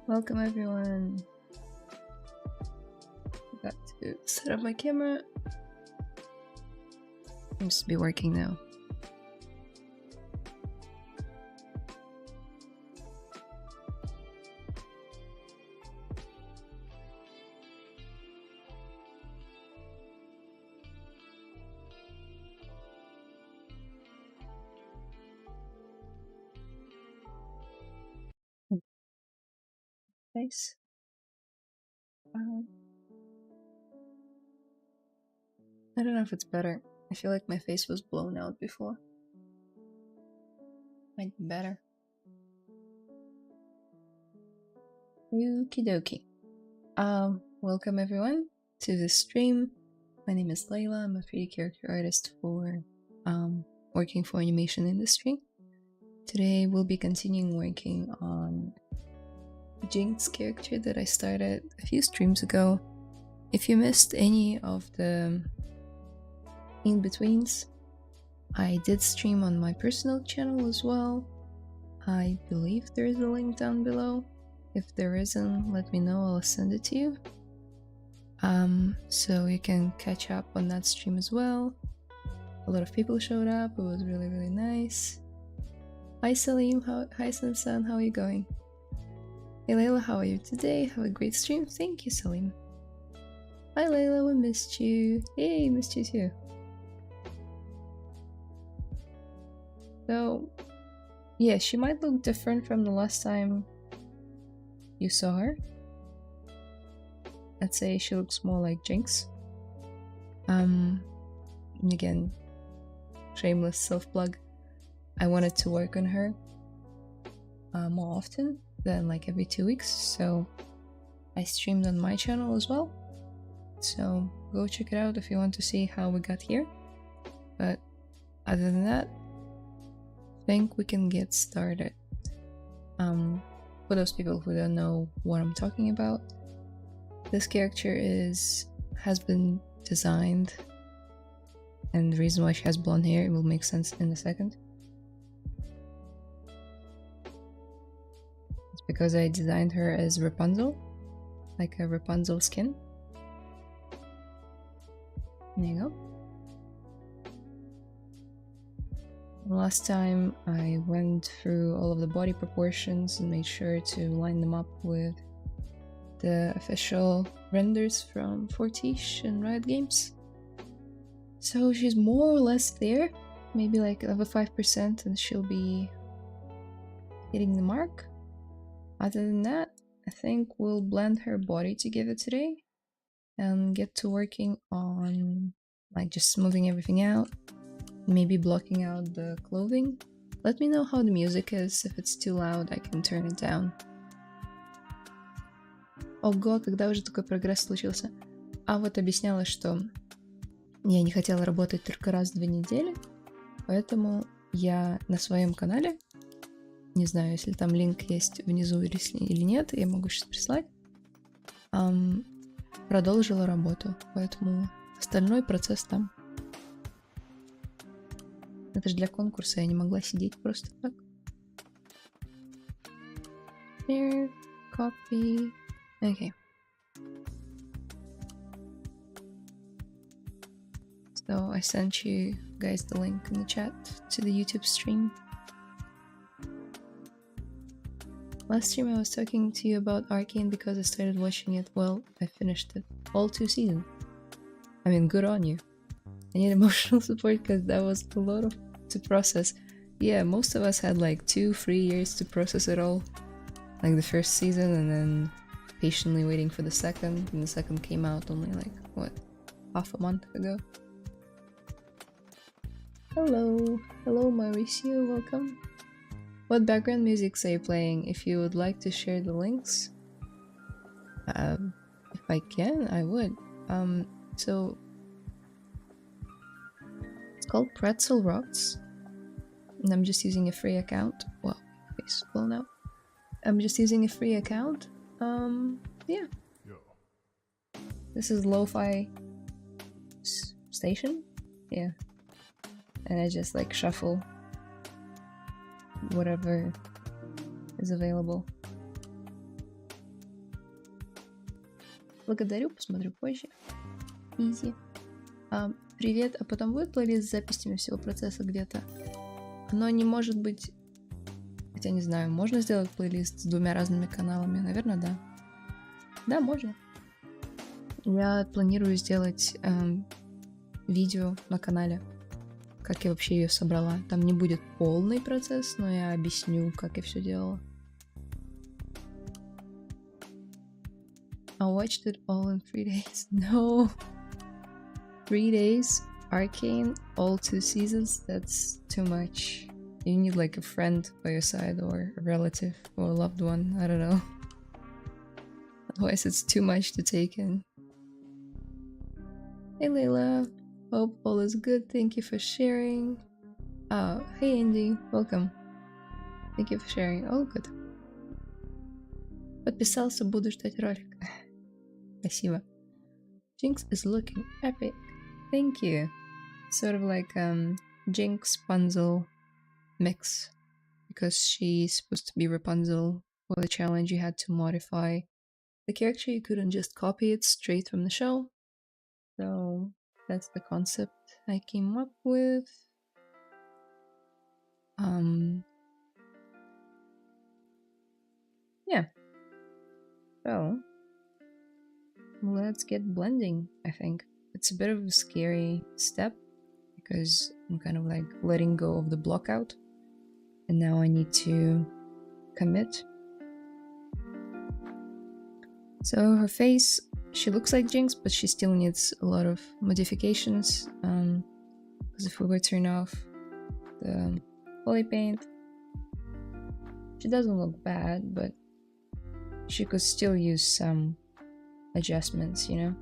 Welcome everyone. Got to set up my camera. Seems to be working now. Nice. I don't know if it's better. I feel like my face was blown out before. Might be better. Okie dokie. Welcome everyone to this stream. My name is Layla. I'm a 3D character artist for working for animation industry. Today we'll be continuing working on Jinx character that I started a few streams ago. If you missed any of the in-betweens, I did stream on my personal channel as well. I believe there is a link down below. If there isn't, let me know, I'll send it to you. So you can catch up on that stream as well. A lot of people showed up, it was really nice. Hi Salim, hi Sansan, how are you going? Hey Layla, how are you today? Have a great stream. Thank you, Salim. Hi Layla, we missed you. Hey, missed you too. So, yeah, she might look different from the last time you saw her. I'd say she looks more like Jinx. And again, shameless self-plug. I wanted to work on her more often than like every 2 weeks, so I streamed on my channel as well. So go check it out if you want to see how we got here. But other than that, I think we can get started. For those people who don't know what I'm talking about, this character has been designed, and the reason why she has blonde hair, it will make sense in a second. It's because I designed her as Rapunzel, like a Rapunzel skin. There you go. Last time I went through all of the body proportions and made sure to line them up with the official renders from Fortiche and Riot Games. So she's more or less there, maybe like over 5% and she'll be hitting the mark. Other than that, I think we'll blend her body together today and get to working on like just smoothing everything out, maybe blocking out the clothing. Let me know how the music is. If it's too loud, I can turn it down. Ого, когда уже такой прогресс случился? А вот объясняла, что я не хотела работать только раз в 2 недели, поэтому я на своем канале, не знаю, если там линк есть внизу или нет, я могу сейчас прислать, продолжила работу, поэтому остальной процесс там. Это же для конкурса, я не могла сидеть просто так. Here, copy. Okay. So I sent you guys the link in the chat to the YouTube stream. Last stream I was talking to you about Arcane because I started watching it. Well, I finished it. All 2 seasons. I mean, good on you. I need emotional support because that was a lot to process. Yeah, most of us had like 2-3 years to process it all. Like the first season and then patiently waiting for the second, and the second came out only like, what, half a month ago? Hello! Hello Mauricio, welcome! What background musics are you playing? If you would like to share the links, if I can, I would. So it's called Pretzel Rocks, and I'm just using a free account. Well, face blown out. I'm just using a free account. Yeah. This is lo-fi station. Yeah. And I just like shuffle whatever is available. Благодарю, посмотрю позже. Изи. Привет, а потом будет плейлист с записями всего процесса где-то? Но не может быть... Хотя не знаю, можно сделать плейлист с 2 разными каналами? Наверное, да. Да, можно. Я планирую сделать видео на канале, как я вообще ее собрала. Там не будет полный процесс, но я объясню, как я все делала. I watched it all in 3 days. No. 3 days, Arcane, all 2 seasons, that's too much. You need like a friend by your side or a relative or a loved one, I don't know. Otherwise it's too much to take in. Hey Layla, hope all is good, thank you for sharing. Hey Andy, welcome. Thank you for sharing, all good. Подписался, буду ждать ролик. Спасибо. Jinx is looking epic. Thank you. Sort of like Jinx Rapunzel mix, because she's supposed to be Rapunzel. For the challenge you had to modify the character, you couldn't just copy it straight from the show. So that's the concept I came up with. Yeah. So let's get blending, I think. It's a bit of a scary step because I'm kind of like letting go of the block out, and now I need to commit. So her face, she looks like Jinx, but she still needs a lot of modifications, because if we were to turn off the poly paint, she doesn't look bad, but she could still use some adjustments, you know?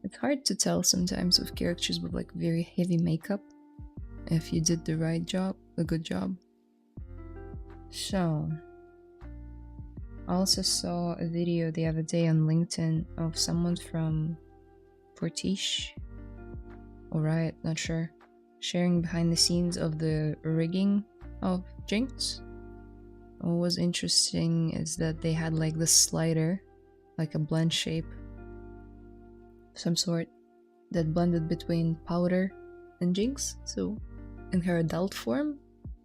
It's hard to tell sometimes with characters with like very heavy makeup if you did the right job, a good job. So, I also saw a video the other day on LinkedIn of someone from Fortiche or Riot, not sure, sharing behind the scenes of the rigging of Jinx. What was interesting is that they had like this slider, like a blend shape of some sort, that blended between Powder and Jinx, so in her adult form,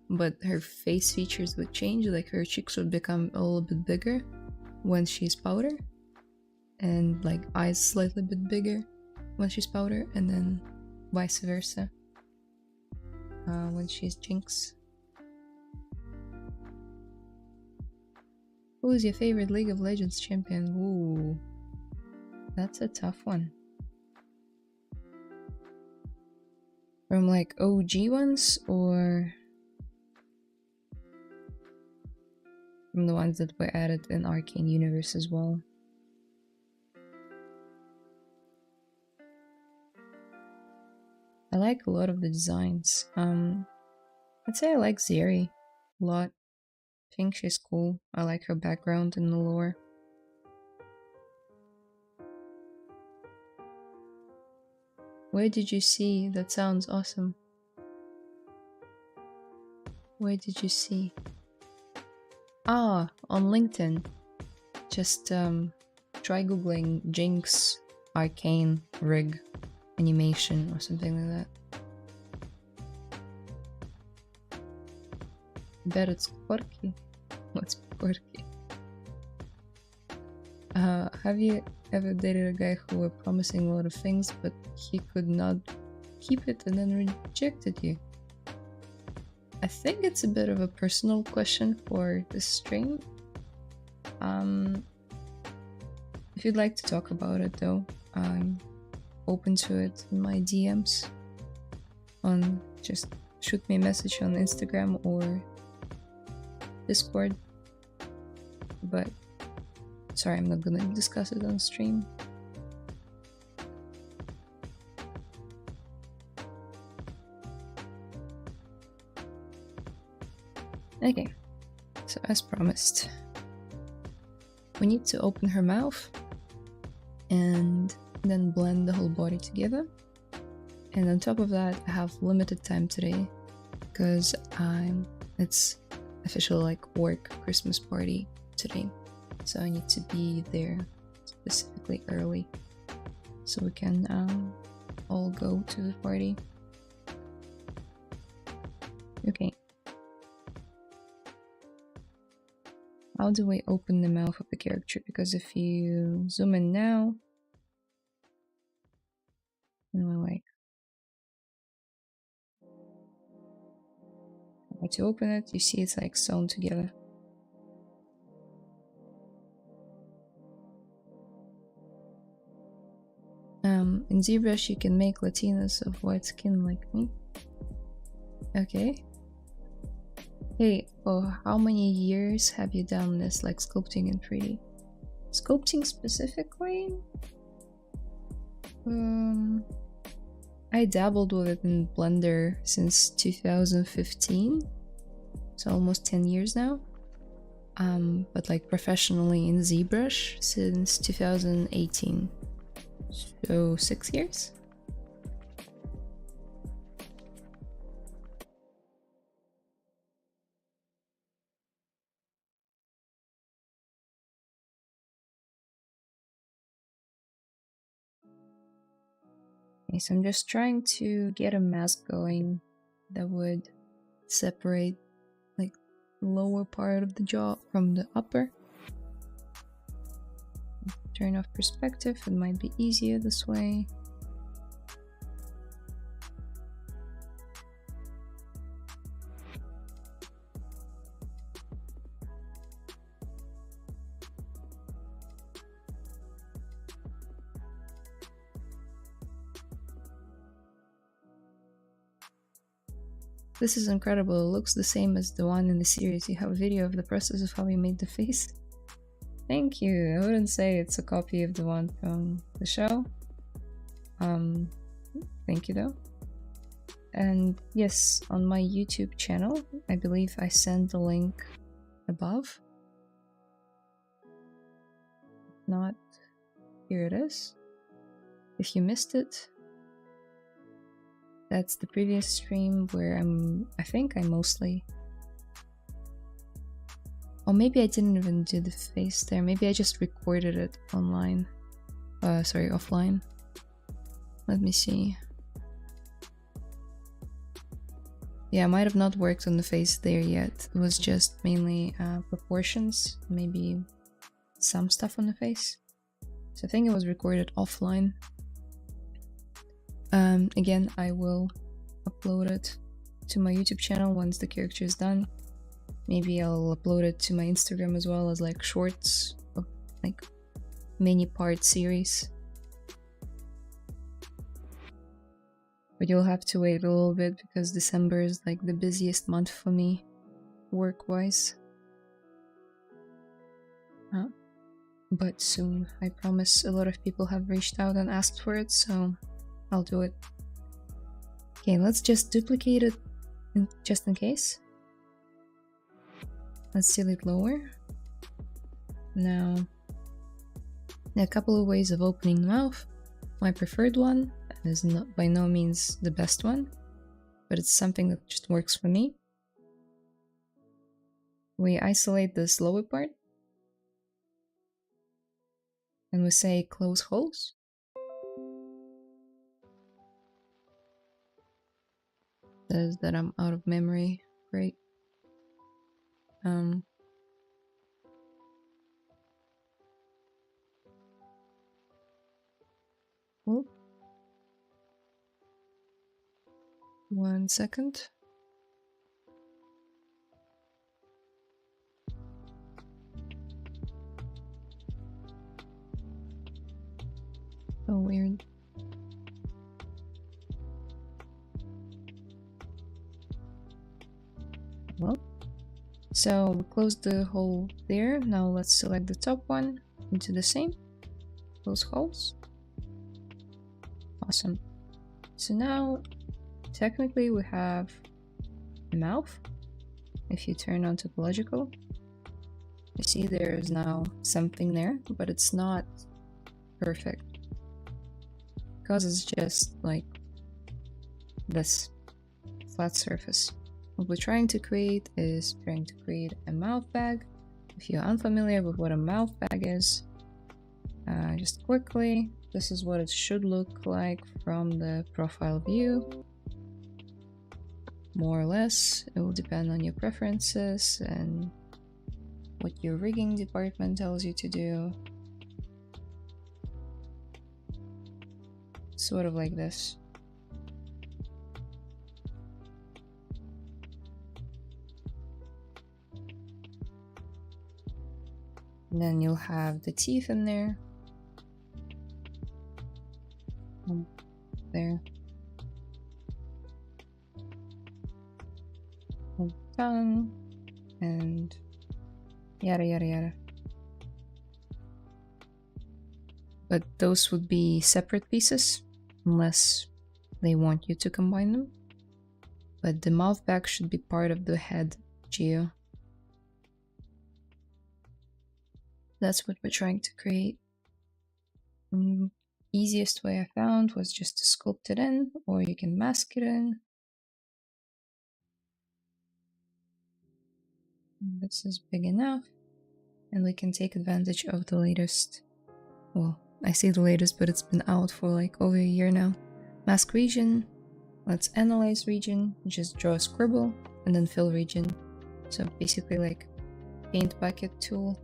but her face features would change, like her cheeks would become a little bit bigger when she's Powder, and like eyes slightly bit bigger when she's Powder, and then vice versa when she's Jinx. Who is your favorite League of Legends champion? Ooh, that's a tough one. From like OG ones, or from the ones that were added in Arcane universe as well? I like a lot of the designs. I'd say I like Zeri a lot. I think she's cool. I like her background in the lore. Where did you see? That sounds awesome. Where did you see? Ah, on LinkedIn. Just try googling Jinx Arcane rig animation or something like that. Bet it's quirky. What's quirky? Have you ever dated a guy who were promising a lot of things, but he could not keep it and then rejected you? I think it's a bit of a personal question for this stream. If you'd like to talk about it though, I'm open to it in my DMs. Just shoot me a message on Instagram or Discord. But sorry, I'm not gonna discuss it on stream. Okay, so as promised, we need to open her mouth and then blend the whole body together. And on top of that, I have limited time today because it's official like work Christmas party today, so I need to be there specifically early so we can all go to the party. Okay. How do I open the mouth of the character? Because if you zoom in now, like, try to open it, you see it's like sewn together. In ZBrush you can make Latinas of white skin like me. Okay. Hey, for how many years have you done this, like sculpting in 3D? Sculpting specifically? I dabbled with it in Blender since 2015, so almost 10 years now. But like professionally in ZBrush since 2018, so 6 years. Okay, so I'm just trying to get a mask going that would separate like the lower part of the jaw from the upper. Turn off perspective, it might be easier this way. This is incredible, it looks the same as the one in the series. You have a video of the process of how you made the face? Thank you. I wouldn't say it's a copy of the one from the show. Thank you though. And yes, on my YouTube channel, I believe I sent the link above. If not, here it is. If you missed it, that's the previous stream where I think I mostly... Or maybe I didn't even do the face there. Maybe I just recorded it online. Sorry, offline. Let me see. Yeah, I might have not worked on the face there yet. It was just mainly proportions, maybe some stuff on the face. So I think it was recorded offline. Again, I will upload it to my YouTube channel once the character is done. Maybe I'll upload it to my Instagram as well as like shorts, of, like mini part series. But you'll have to wait a little bit because December is like the busiest month for me, work-wise. But soon, I promise. A lot of people have reached out and asked for it, so I'll do it. Okay, let's just duplicate it just in case. Let's select lower. Now, there are a couple of ways of opening the mouth. My preferred one is not by no means the best one, but it's something that just works for me. We isolate this lower part and we say close holes. Says that I'm out of memory. Great. Oh. 1 second. So weird. Well, so we closed the hole there. Now let's select the top one into the same. Close holes. Awesome. So now, technically we have a mouth. If you turn on topological, you see there's now something there, but it's not perfect. Because it's just like this flat surface. What we're trying to create is a mouth bag. If you're unfamiliar with what a mouth bag is, just quickly, this is what it should look like from the profile view. More or less, it will depend on your preferences and what your rigging department tells you to do. Sort of like this. And then you'll have the teeth in there. There. And tongue. And yada yada yada. But those would be separate pieces, unless they want you to combine them. But the mouth bag should be part of the head geo. That's what we're trying to create. Easiest way I found was just to sculpt it in, or you can mask it in. This is big enough, and we can take advantage of the latest. Well, I say the latest, but it's been out for like over a year now. Mask region. Let's analyze region. Just draw a scribble, and then fill region. So basically like paint bucket tool.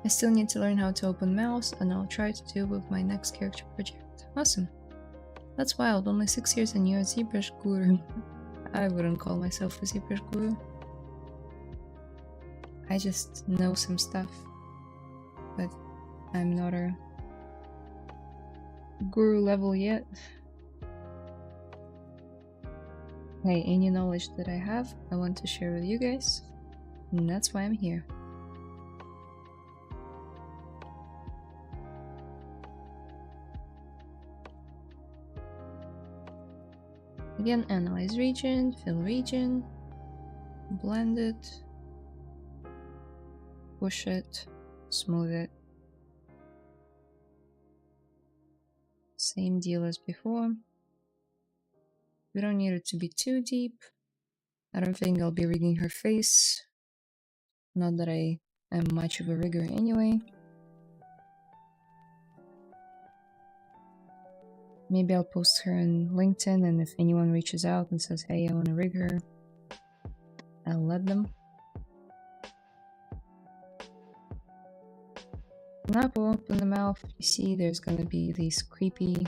I still need to learn how to open mouse, and I'll try to do with my next character project. Awesome. That's wild, only 6 years and you're a ZBrush guru. I wouldn't call myself a ZBrush guru. I just know some stuff, but I'm not a guru level yet. Hey, any knowledge that I have, I want to share with you guys, and that's why I'm here. Again, analyze region, fill region, blend it, push it, smooth it. Same deal as before. We don't need it to be too deep. I don't think I'll be rigging her face. Not that I am much of a rigger anyway. Maybe I'll post her on LinkedIn, and if anyone reaches out and says, hey, I want to rig her, I'll let them. Now we'll open the mouth. You see there's gonna be these creepy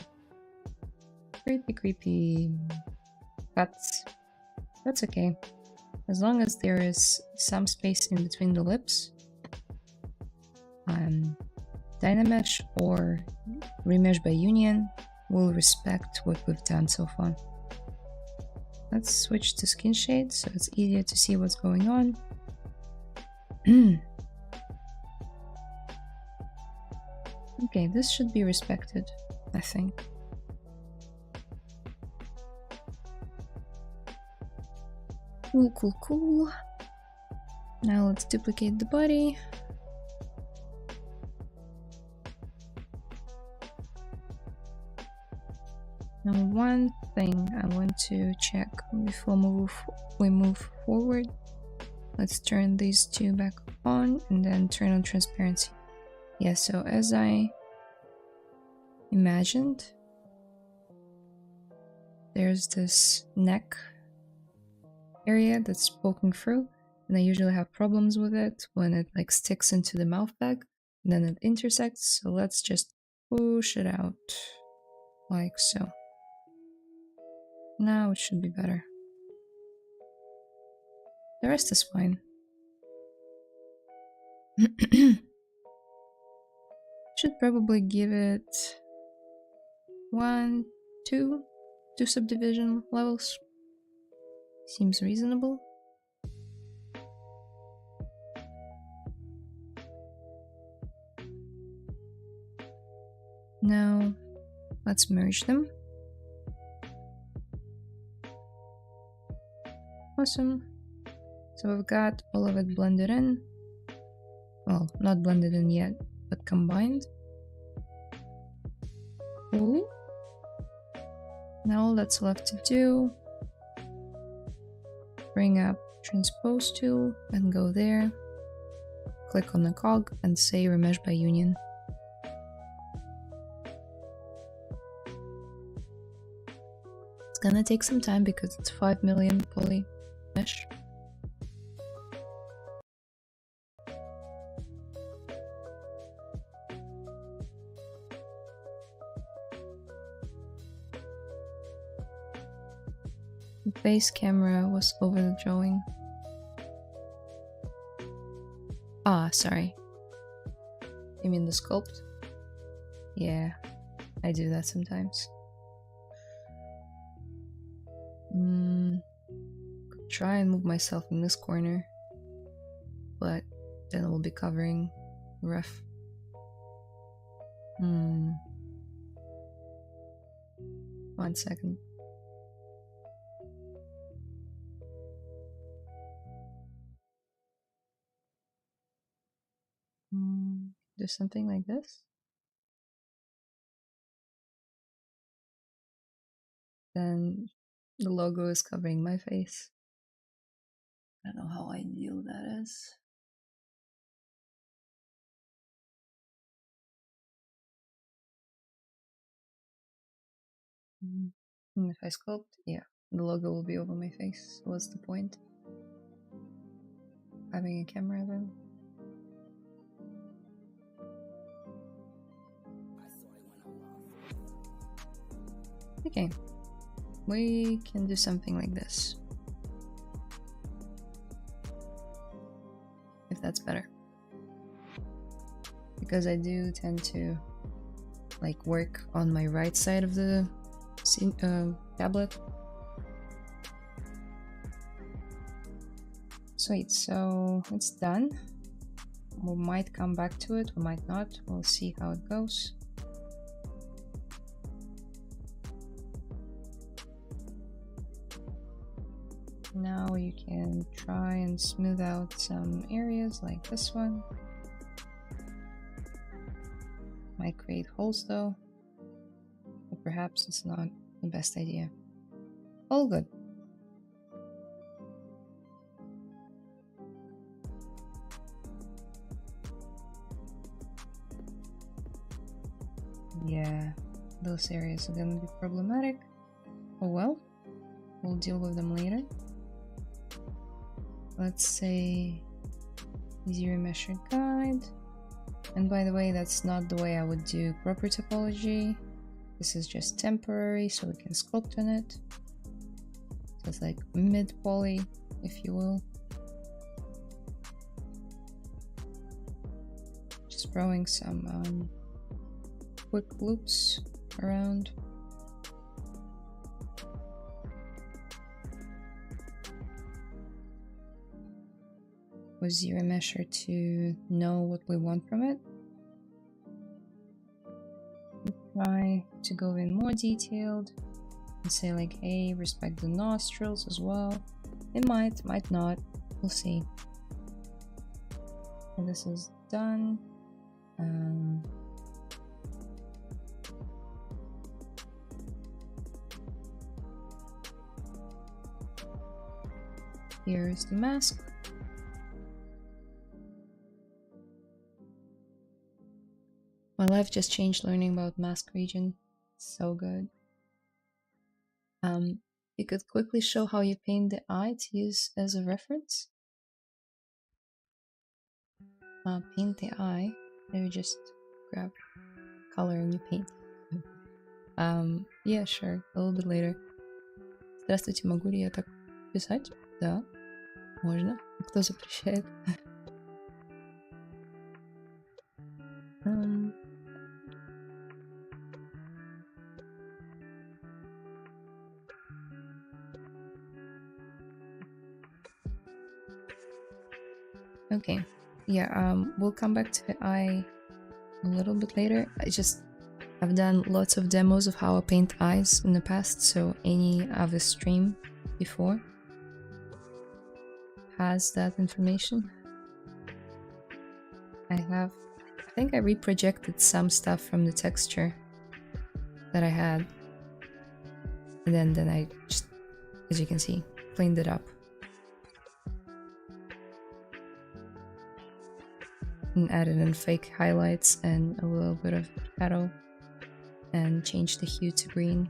cuts. That's okay. As long as there is some space in between the lips. Dynamesh or Remesh by Union will respect what we've done so far. Let's switch to skin shade so it's easier to see what's going on. Okay, this should be respected, I think. Cool. Now let's duplicate the body. Now one thing I want to check before we move forward. Let's turn these two back on and then turn on transparency. Yeah, so as I imagined, there's this neck area that's poking through, and I usually have problems with it when it like sticks into the mouth bag and then it intersects. So let's just push it out like so. Now it should be better. The rest is fine. Should probably give it two subdivision levels. Seems reasonable. Now, let's merge them. Awesome. So we've got all of it blended in. Well, not blended in yet, but combined. Ooh. Now all that's left to do, bring up transpose tool and go there, click on the cog and say remesh by union. It's gonna take some time because it's 5 million poly mesh. The face camera was over the drawing. Ah, sorry. You mean the sculpt? Yeah, I do that sometimes. Could try and move myself in this corner, but then it will be covering ref. 1 second. Do something like this. Then the logo is covering my face. I don't know how ideal that is. And if I sculpt, yeah, the logo will be over my face. What's the point? Having a camera then? Okay, we can do something like this. If that's better. Because I do tend to like work on my right side of the tablet. Sweet, so it's done. We might come back to it, we might not. We'll see how it goes. Now you can try and smooth out some areas like this one. Might create holes though, but perhaps it's not the best idea. All good. Yeah, those areas are gonna be problematic. Oh well, we'll deal with them later. Let's say ZRemesher guide. And by the way, that's not the way I would do proper topology. This is just temporary, so we can sculpt on it. So it's like mid-poly, if you will. Just throwing some quick loops around. With ZRemesher to know what we want from it. Try to go in more detailed and say like, hey, respect the nostrils as well. It might not, we'll see. And this is done. Here's the mask. My life just changed learning about mask region. So good. You could quickly show how you paint the eye to use as a reference. Paint the eye. Maybe just grab color and you paint. Yeah, sure. A little bit later. Здравствуйте, могу ли я так писать? Да, можно. Кто запрещает? Okay, yeah, we'll come back to the eye a little bit later. I've done lots of demos of how I paint eyes in the past, so any other stream before has that information. I think I reprojected some stuff from the texture that I had, and then I just, as you can see, cleaned it up and added in fake highlights and a little bit of shadow and changed the hue to green,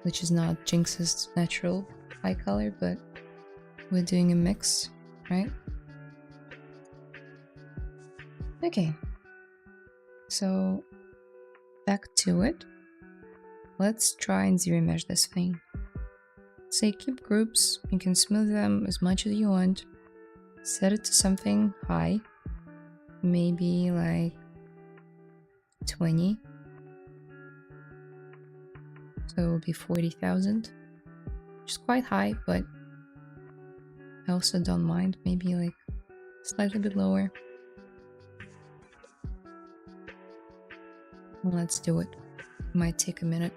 which is not Jinx's natural eye color, but we're doing a mix, right? Okay, so back to it. Let's try and ZRemesher this thing. Say keep groups, you can smooth them as much as you want. Set it to something high, maybe like 20. So it will be 40,000, which is quite high, but I also don't mind, maybe like slightly bit lower. Let's do it. Might take a minute.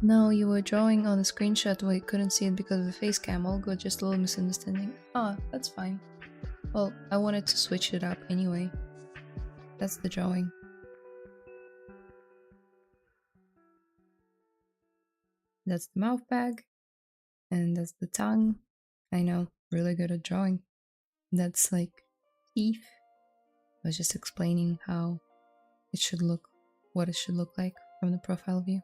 No, you were drawing on a screenshot where you couldn't see it because of the face cam. All good, just a little misunderstanding. Ah, that's fine. Well, I wanted to switch it up anyway. That's the drawing. That's the mouth bag. And that's the tongue. I know, really good at drawing. That's like teeth. I was just explaining how it should look, what it should look like from the profile view.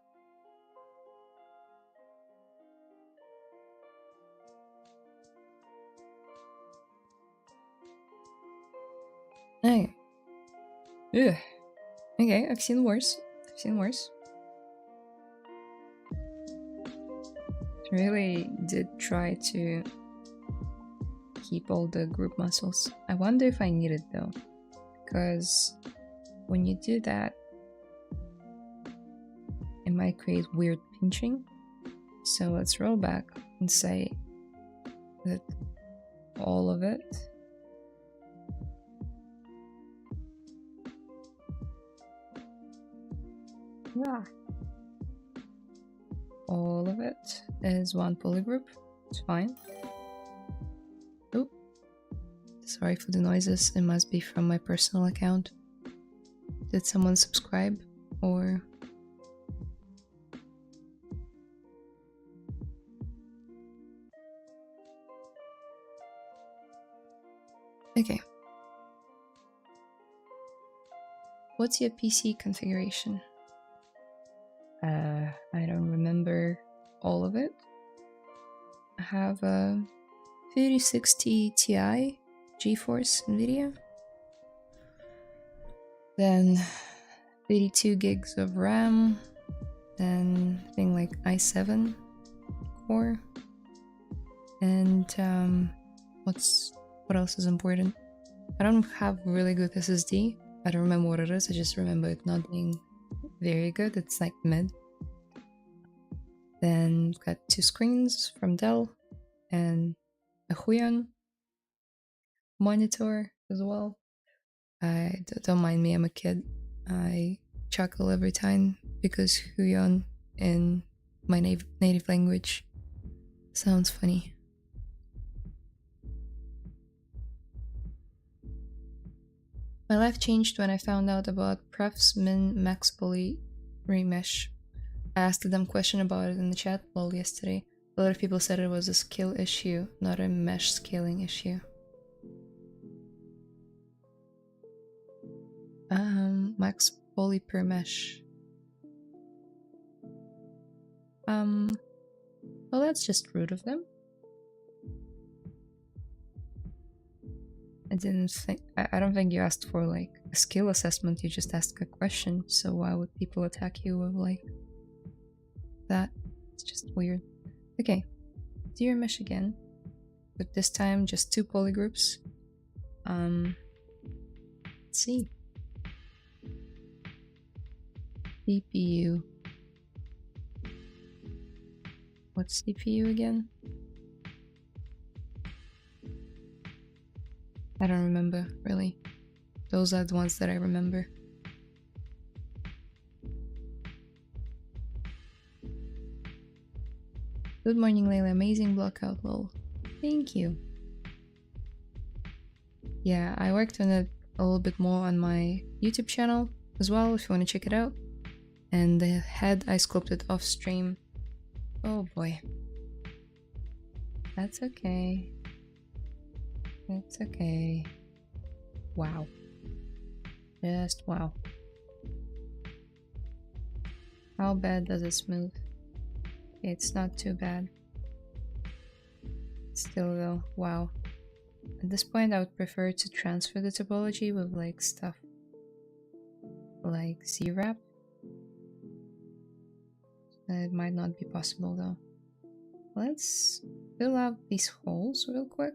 Okay. Ugh. Okay, I've seen worse. Really did try to keep all the group muscles. I wonder if I need it though, because when you do that, it might create weird pinching. So let's roll back and say that all of it all of it is one polygroup. It's fine. Oh, sorry for the noises. It must be from my personal account. Did someone subscribe or... Okay. What's your PC configuration? I don't remember all of it. I have a 3060 Ti GeForce NVIDIA. Then 32 gigs of RAM. Then I think like i7 core. And what else is important? I don't have really good SSD. I don't remember what it is. I just remember it not being very good. It's like mid. Then got 2 screens from Dell and a Huion monitor as well. Don't mind me, I'm a kid. I chuckle every time because Huion in my native language sounds funny. My life changed when I found out about prefs, min, max poly remesh. I asked a dumb question about it in the chat lol yesterday. A lot of people said it was a skill issue, not a mesh scaling issue. Max poly per mesh. Well, that's just rude of them. I don't think you asked for like a skill assessment, you just asked a question, so why would people attack you with like that? It's just weird. Okay, ZRemesher again, but this time just 2 polygroups. Let's see. CPU. What's CPU again? I don't remember, really. Those are the ones that I remember. Good morning, Layla. Amazing blockout, lol. Thank you. Yeah, I worked on it a little bit more on my YouTube channel as well, if you want to check it out. And the head I sculpted off stream. Oh boy. That's okay. It's okay. Wow. Just wow. How bad does it smooth? It's not too bad. Still though, wow. At this point I would prefer to transfer the topology with like stuff like ZWrap. It might not be possible though. Let's fill out these holes real quick.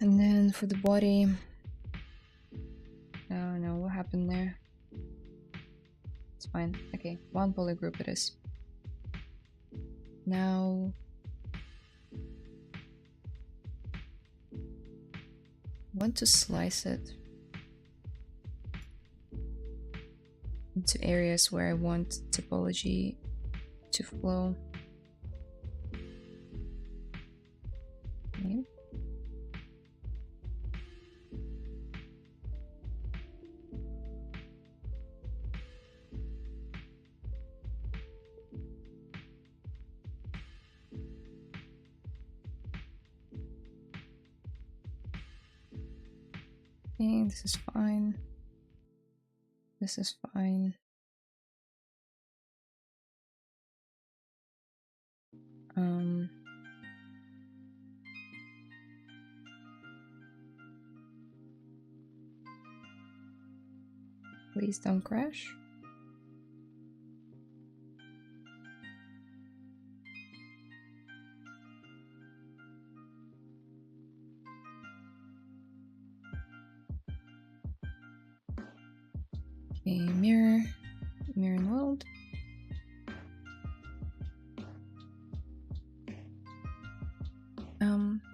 And then for the body, I don't know what happened there. It's fine. Okay, one poly group it is. Now, I want to slice it into areas where I want topology to flow. Okay. Okay, this is fine. This is fine. Please don't crash. Okay, mirror and weld.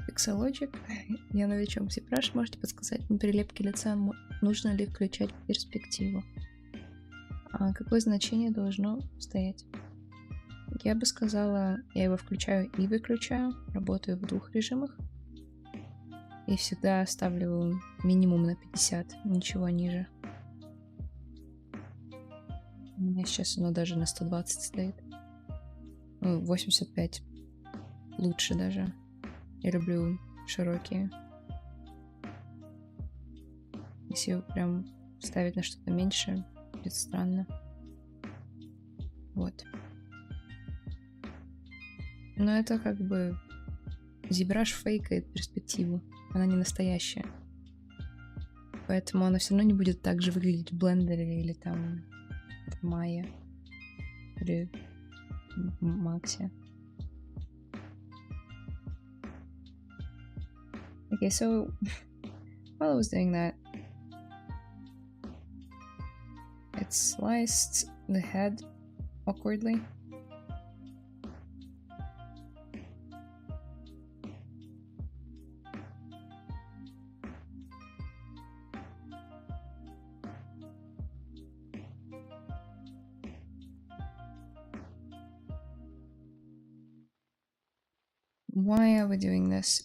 Pixelogic. Я новичок в ZBrush. Можете подсказать, на прилепке лица нужно ли включать перспективу? Какое значение должно стоять? Я бы сказала, я его включаю и выключаю. Работаю в двух режимах. И всегда ставлю минимум на 50, ничего ниже. У меня сейчас оно даже на 120 стоит. 85. Лучше даже. Я люблю широкие. Если прям ставить на что-то меньше, будет странно. Вот. Но это как бы ZBrush фейкает перспективу. Она не настоящая. Поэтому она все равно не будет так же выглядеть в блендере или там в Maya или в Максе. Okay, so while I was doing that, it sliced the head awkwardly. Why are we doing this?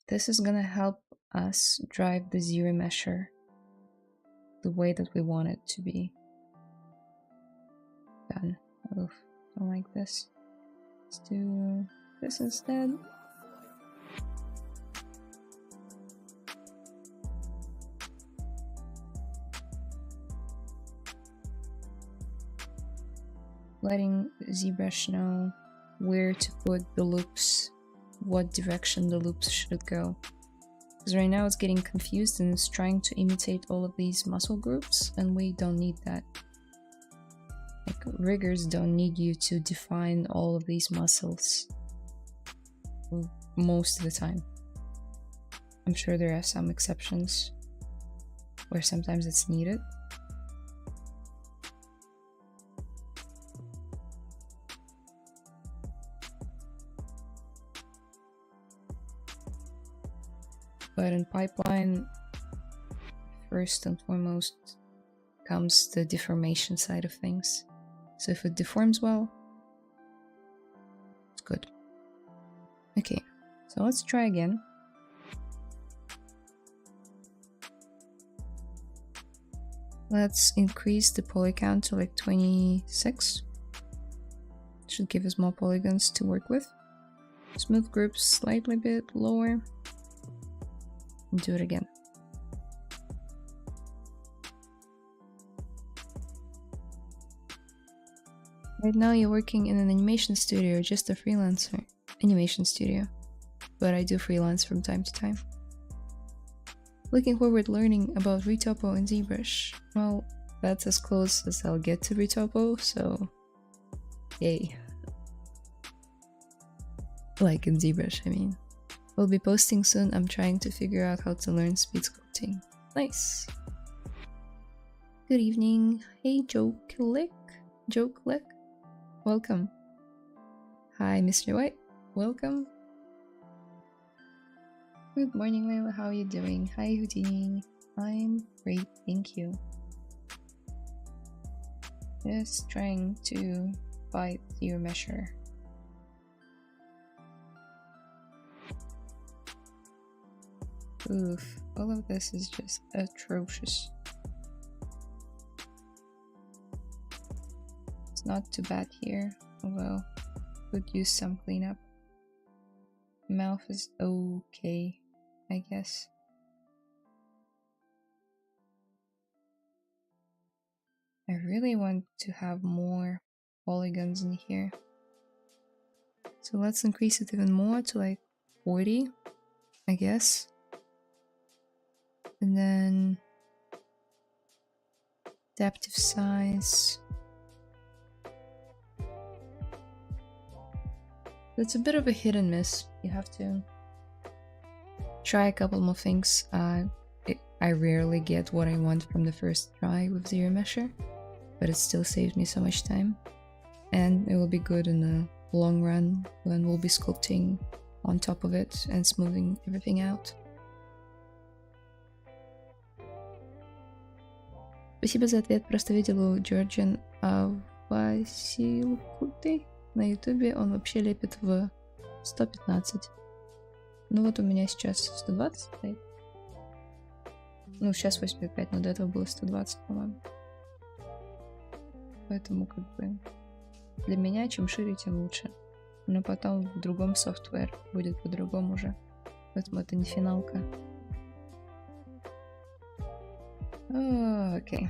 This is gonna help us drive the ZRemesher the way that we want it to be done. Oof, I don't like this. Let's do this instead. Letting ZBrush know where to put the loops what direction the loops should go. Because right now it's getting confused and it's trying to imitate all of these muscle groups, and we don't need that. Like, riggers don't need you to define all of these muscles most of the time. I'm sure there are some exceptions where sometimes it's needed. But in pipeline, first and foremost comes the deformation side of things. So if it deforms well, it's good. Okay, so let's try again. Let's increase the poly count to like 26. Should give us more polygons to work with. Smooth groups slightly bit lower. And do it again. Right now you're working in an animation studio, just a freelancer. Animation studio. But I do freelance from time to time. Looking forward learning about Retopo and ZBrush. Well, that's as close as I'll get to Retopo, so yay. Like in ZBrush, I mean. We'll be posting soon. I'm trying to figure out how to learn speed sculpting. Nice. Good evening. Hey, Joe Click. Welcome. Hi, Mr. White. Welcome. Good morning, Layla. How are you doing? Hi, Houdini. I'm great, thank you. Just trying to fight ZRemesher. Oof, all of this is just atrocious. It's not too bad here, although could use some cleanup. Mouth is okay, I guess. I really want to have more polygons in here. So let's increase it even more to like 40, I guess. And then adaptive size. It's a bit of a hit and miss. You have to try a couple more things. I rarely get what I want from the first try with ZRemesher, but it still saves me so much time. And it will be good in the long run when we'll be sculpting on top of it and smoothing everything out. Спасибо за ответ. Просто видела у Georgian Василкуты на ютубе. Он вообще лепит в 115. Ну вот у меня сейчас 120 стоит. Ну сейчас 85, но до этого было 120, по-моему. Поэтому как бы для меня чем шире, тем лучше. Но потом в другом софтвер будет по-другому уже. Поэтому это не финалка. Okay.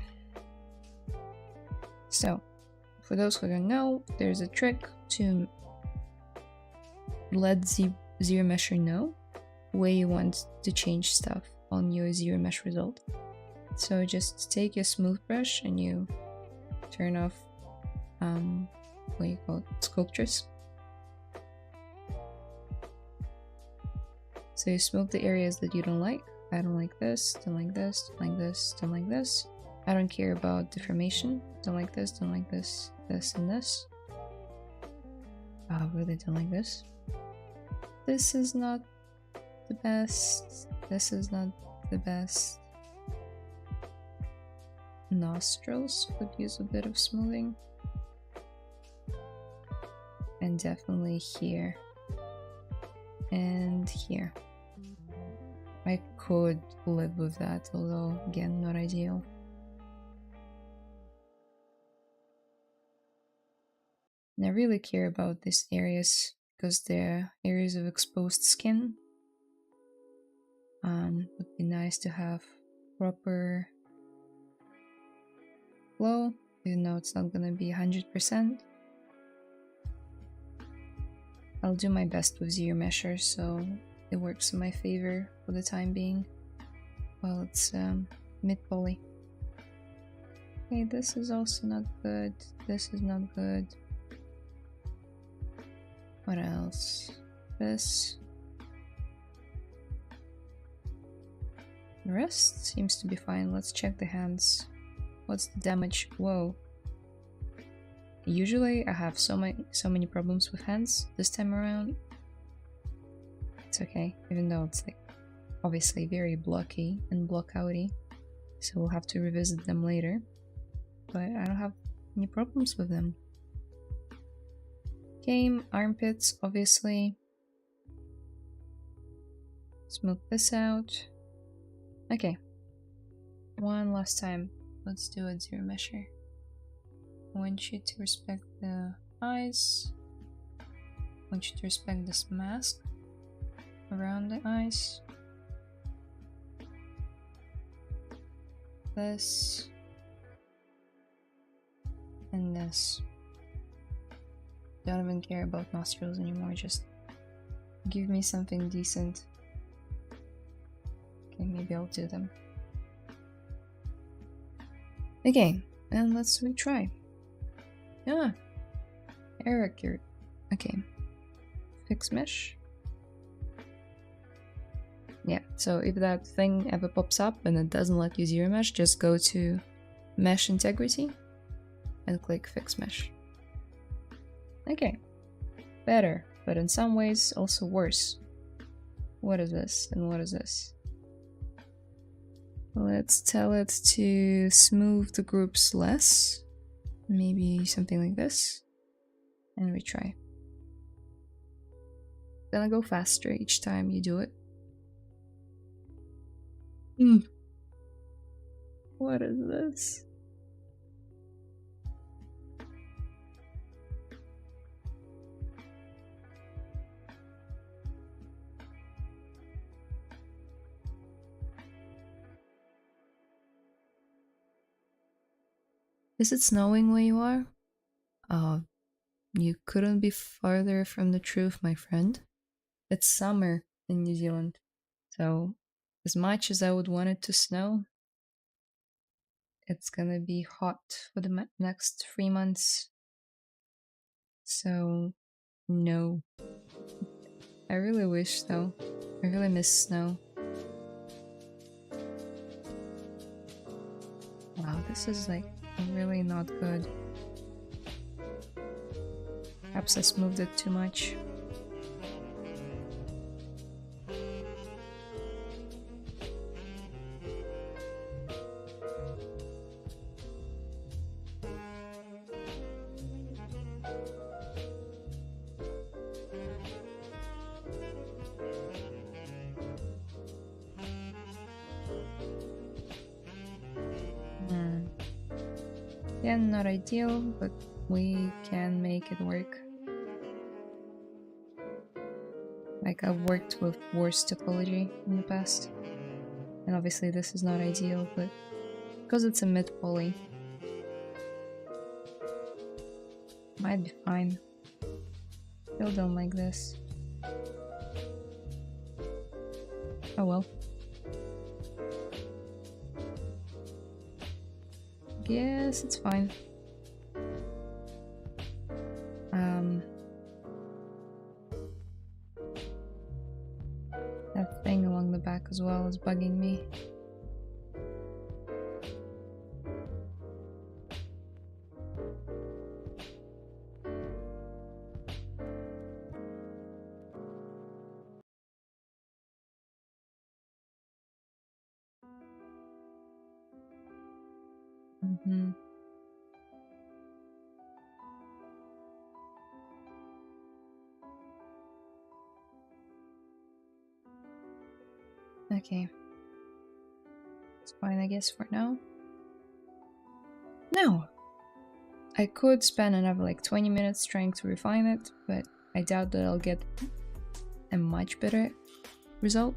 So, for those who don't know, there's a trick to let ZRemesher know where you want to change stuff on your ZRemesh result. So just take your smooth brush and you turn off what do you call it? Sculptures. So you smooth the areas that you don't like. I don't like this, don't like this, don't like this, don't like this. I don't care about deformation. Don't like this, don't like this, this and this. I really don't like this. This is not the best. This is not the best. Nostrils could use a bit of smoothing. And definitely here. And here. I could live with that, although again, not ideal. And I really care about these areas because they're areas of exposed skin. Would be nice to have proper flow, even though it's not gonna be 100%. I'll do my best with ZRemesher so it works in my favor for the time being. Well, it's mid-poly. Okay, this is also not good. This is not good. What else? This. The rest seems to be fine. Let's check the hands. What's the damage? Whoa. Usually I have so many problems with hands. This time around it's okay, even though it's like obviously very blocky and blockouty, so we'll have to revisit them later, but I don't have any problems with them. Game, armpits, obviously. Smooth this out. Okay, one last time. Let's do a ZRemesher. I want you to respect the eyes. I want you to respect this mask around the eyes. This. And this. Don't even care about nostrils anymore, just give me something decent. Okay, maybe I'll do them. Okay, and let's retry. Ah, error accurate. Okay, fix mesh. Yeah, so if that thing ever pops up and it doesn't let you ZRemesh, just go to mesh integrity and click fix mesh. Okay, better, but in some ways also worse. What is this and what is this? Let's tell it to smooth the groups less. Maybe something like this. And retry. Gonna go faster each time you do it. What is this? Is it snowing where you are? You couldn't be farther from the truth, my friend. It's summer in New Zealand, so as much as I would want it to snow, it's gonna be hot for the next 3 months. So, no. I really wish though. I really miss snow. Wow, this is like really not good. Perhaps I smoothed it too much. Yeah, not ideal, but we can make it work. Like, I've worked with worse topology in the past. And obviously this is not ideal, but because it's a mid-poly, might be fine. Still don't like this. Oh well. Guess it's fine. That thing along the back as well is bugging me. Okay. It's fine, I guess, for now. No! I could spend another like 20 minutes trying to refine it, but I doubt that I'll get a much better result.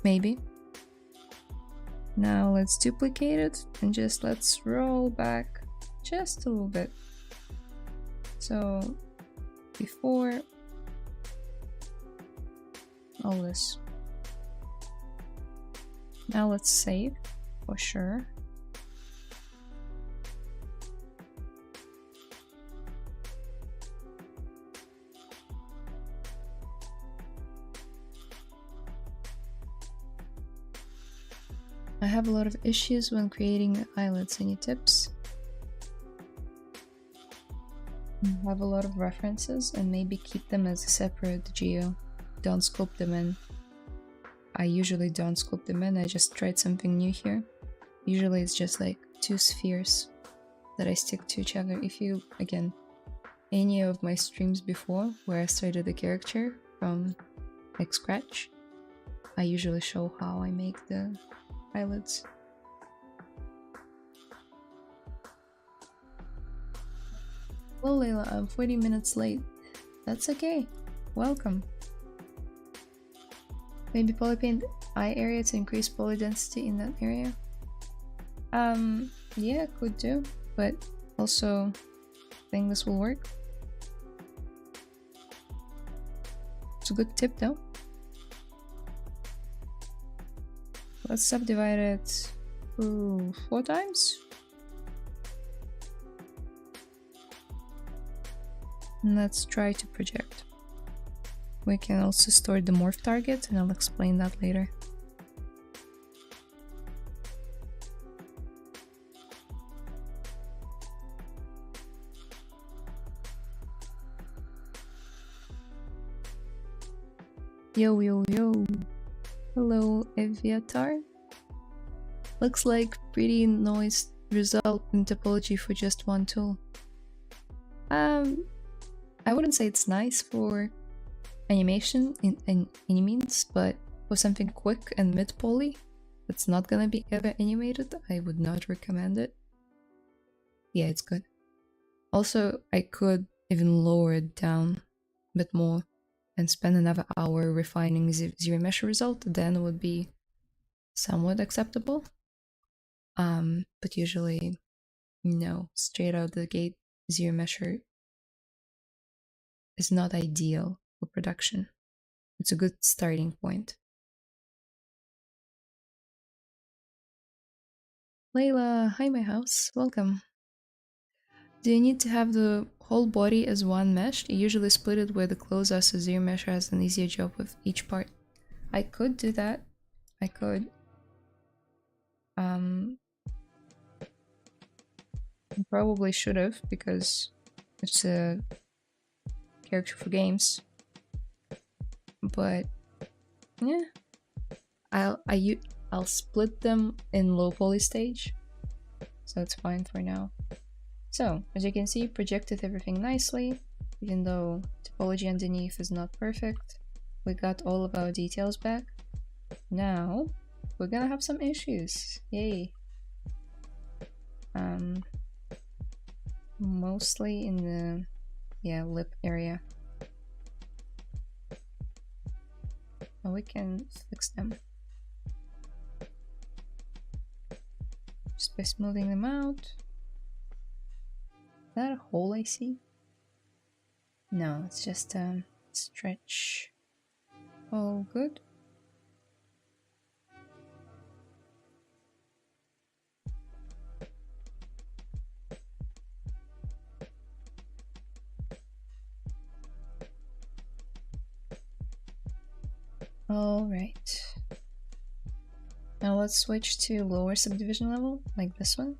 Maybe. Now let's duplicate it and just let's roll back just a little bit. So before all this. Now let's save for sure. I have a lot of issues when creating eyelids. Any tips? I have a lot of references and maybe keep them as a separate geo. Don't sculpt them in. I usually don't sculpt them in, I just tried something new here. Usually it's just like two spheres that I stick to each other. If you, again, any of my streams before where I started the character from like scratch, I usually show how I make the eyelids. Well, Layla, I'm 40 minutes late. That's okay. Welcome. Maybe polypaint eye area to increase poly density in that area? Yeah, could do, but also I think this will work. It's a good tip though. Let's subdivide it 4 times. And let's try to project. We can also store the morph target, and I'll explain that later. Yo, yo, yo. Hello, Eviatar. Looks like pretty nice result in topology for just one tool. I wouldn't say it's nice for animation in any means, but for something quick and mid-poly that's not gonna be ever animated, I would not recommend it. Yeah, it's good. Also, I could even lower it down a bit more and spend another hour refining ZRemesher result, then it would be somewhat acceptable. But usually, no, straight out the gate, ZRemesher is not ideal for production. It's a good starting point. Layla, hi my house, welcome. Do you need to have the whole body as one mesh? You usually split it where the clothes are, so ZRemesher has an easier job with each part. I could do that. I could. Probably should have, because it's a character for games. But yeah, I'll split them in low poly stage, so it's fine for now. So as you can see, projected everything nicely, even though topology underneath is not perfect. We got all of our details back. Now we're gonna have some issues. Yay. Mostly in the lip area. And we can fix them just by smoothing them out. Is that a hole I see? No, it's just a stretch. All good. All right. Now let's switch to lower subdivision level, like this one.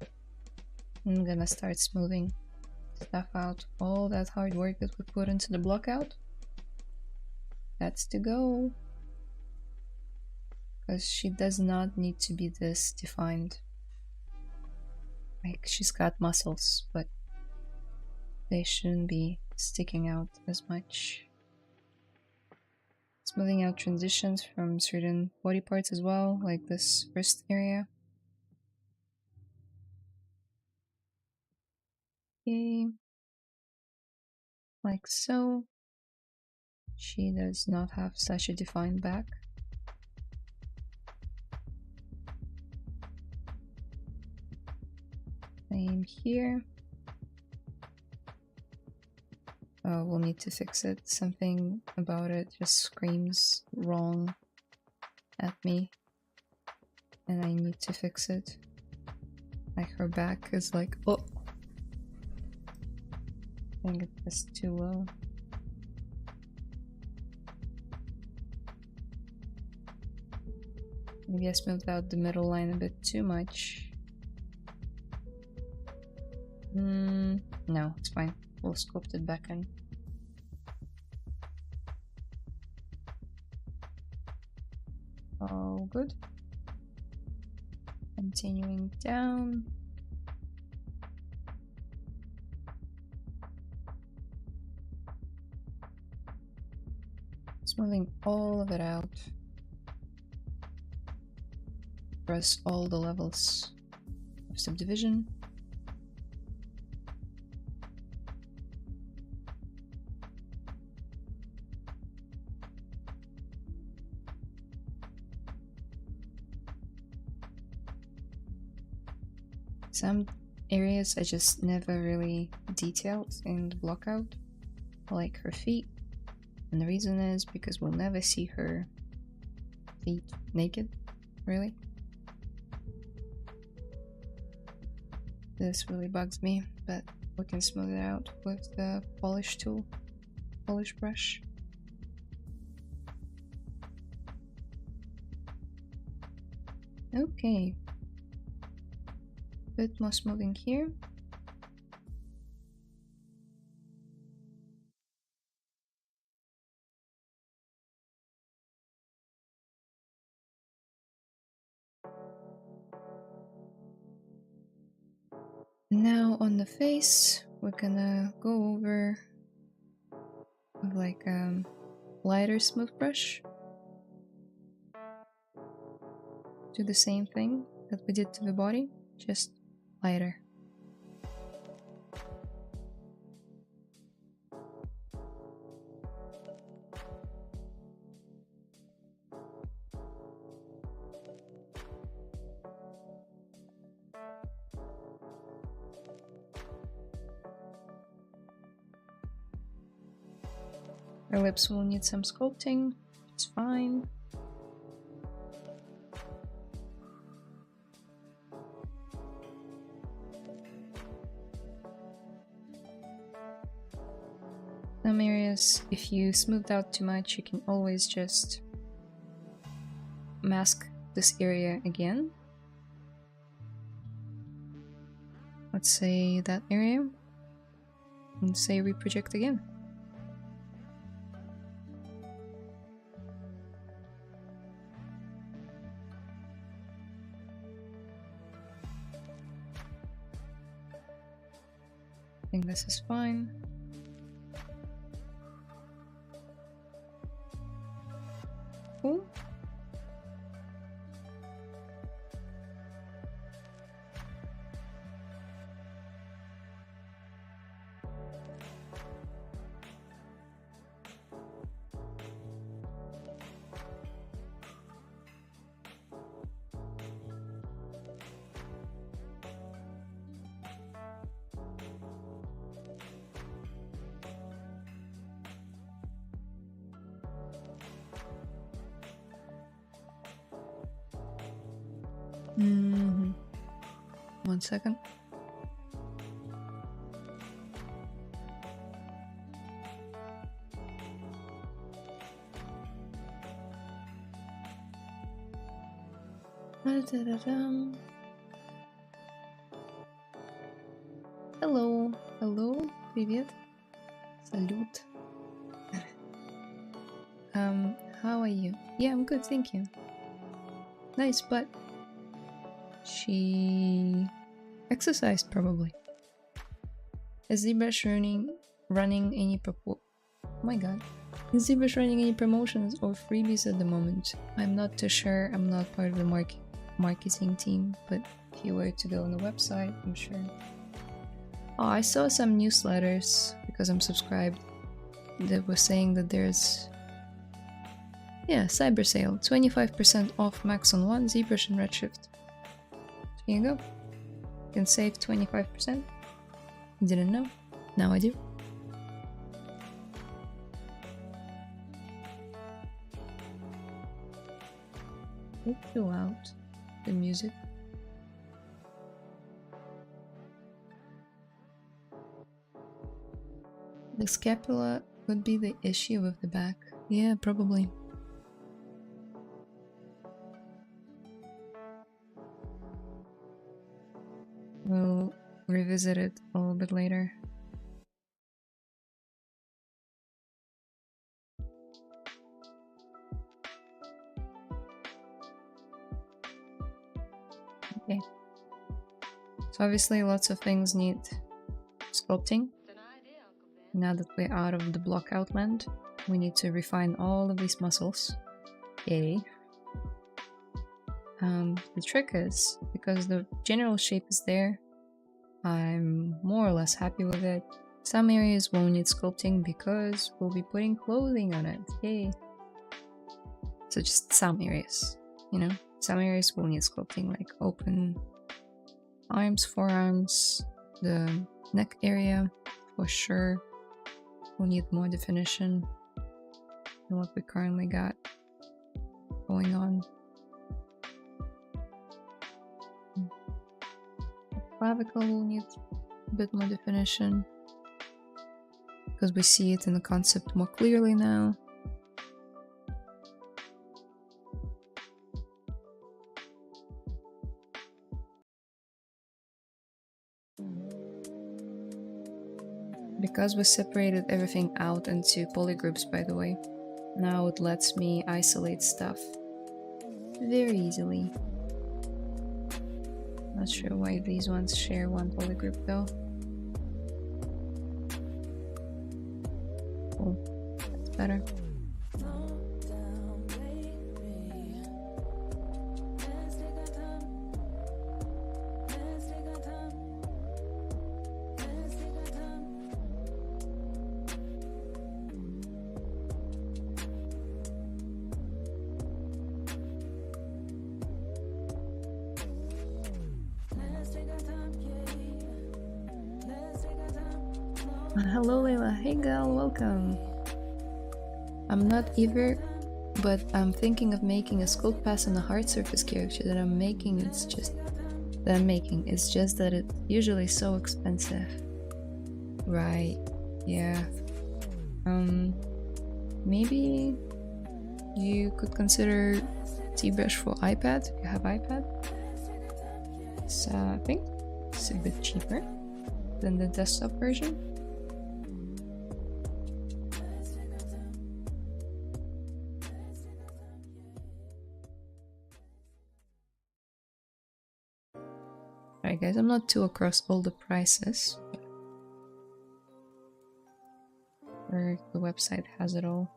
I'm gonna start smoothing stuff out. All that hard work that we put into the block out. That's to go. Because she does not need to be this defined. Like, she's got muscles, but they shouldn't be sticking out as much. Smoothing out transitions from certain body parts as well, like this wrist area. Okay. Like so. She does not have such a defined back. Same here. we'll need to fix it. Something about it just screams wrong at me, and I need to fix it. Like her back is like, oh, I think it's too low. Maybe I smoothed out the middle line a bit too much. No, it's fine. We'll sculpt it back in. All good. Continuing down. Smoothing all of it out. Press all the levels of subdivision. Some areas I just never really detailed in the block out, like her feet. And the reason is because we'll never see her feet naked, really. This really bugs me, but we can smooth it out with the polish tool, polish brush. Okay. Bit more smoothing here. Now on the face, we're gonna go over with like a lighter smooth brush. Do the same thing that we did to the body, just lighter. Her lips will need some sculpting, it's fine. Some areas, if you smoothed out too much, you can always just mask this area again. Let's say that area, and say reproject again. I think this is fine. Cool. One second. Hello, hello, привет, salute. How are you? Yeah, I'm good, thank you. Nice, but she exercised probably. Is ZBrush running any oh my god. Is ZBrush running any promotions or freebies at the moment? I'm not too sure. I'm not part of the marketing team, but if you were to go on the website, I'm sure. Oh, I saw some newsletters because I'm subscribed that were saying that there's cyber sale, 25% off max on one ZBrush and Redshift. Here you go. You can save 25%. Didn't know. Now I do. It's too loud, the music. The scapula would be the issue with the back. Yeah, probably. We'll revisit it a little bit later. Okay. So obviously lots of things need sculpting. Now that we're out of the block outland, we need to refine all of these muscles. Yay. The trick is, because the general shape is there, I'm more or less happy with it. Some areas won't need sculpting because we'll be putting clothing on it. Yay. So just some areas, you know? Some areas will need sculpting, like open arms, forearms, the neck area for sure will need more definition than what we currently got going on. The clavicle will need a bit more definition because we see it in the concept more clearly now. Because we separated everything out into polygroups, by the way, now it lets me isolate stuff very easily. Not sure why these ones share one polygroup though. Cool, that's better. Hello Layla, hey gal, welcome. I'm not either, but I'm thinking of making a sculpt pass on a hard surface character that I'm making. It's just that it's usually so expensive. Right, yeah. Maybe you could consider ZBrush for iPad if you have iPad. So I think it's a bit cheaper than the desktop version. Alright guys, I'm not too across all the prices, or the website has it all.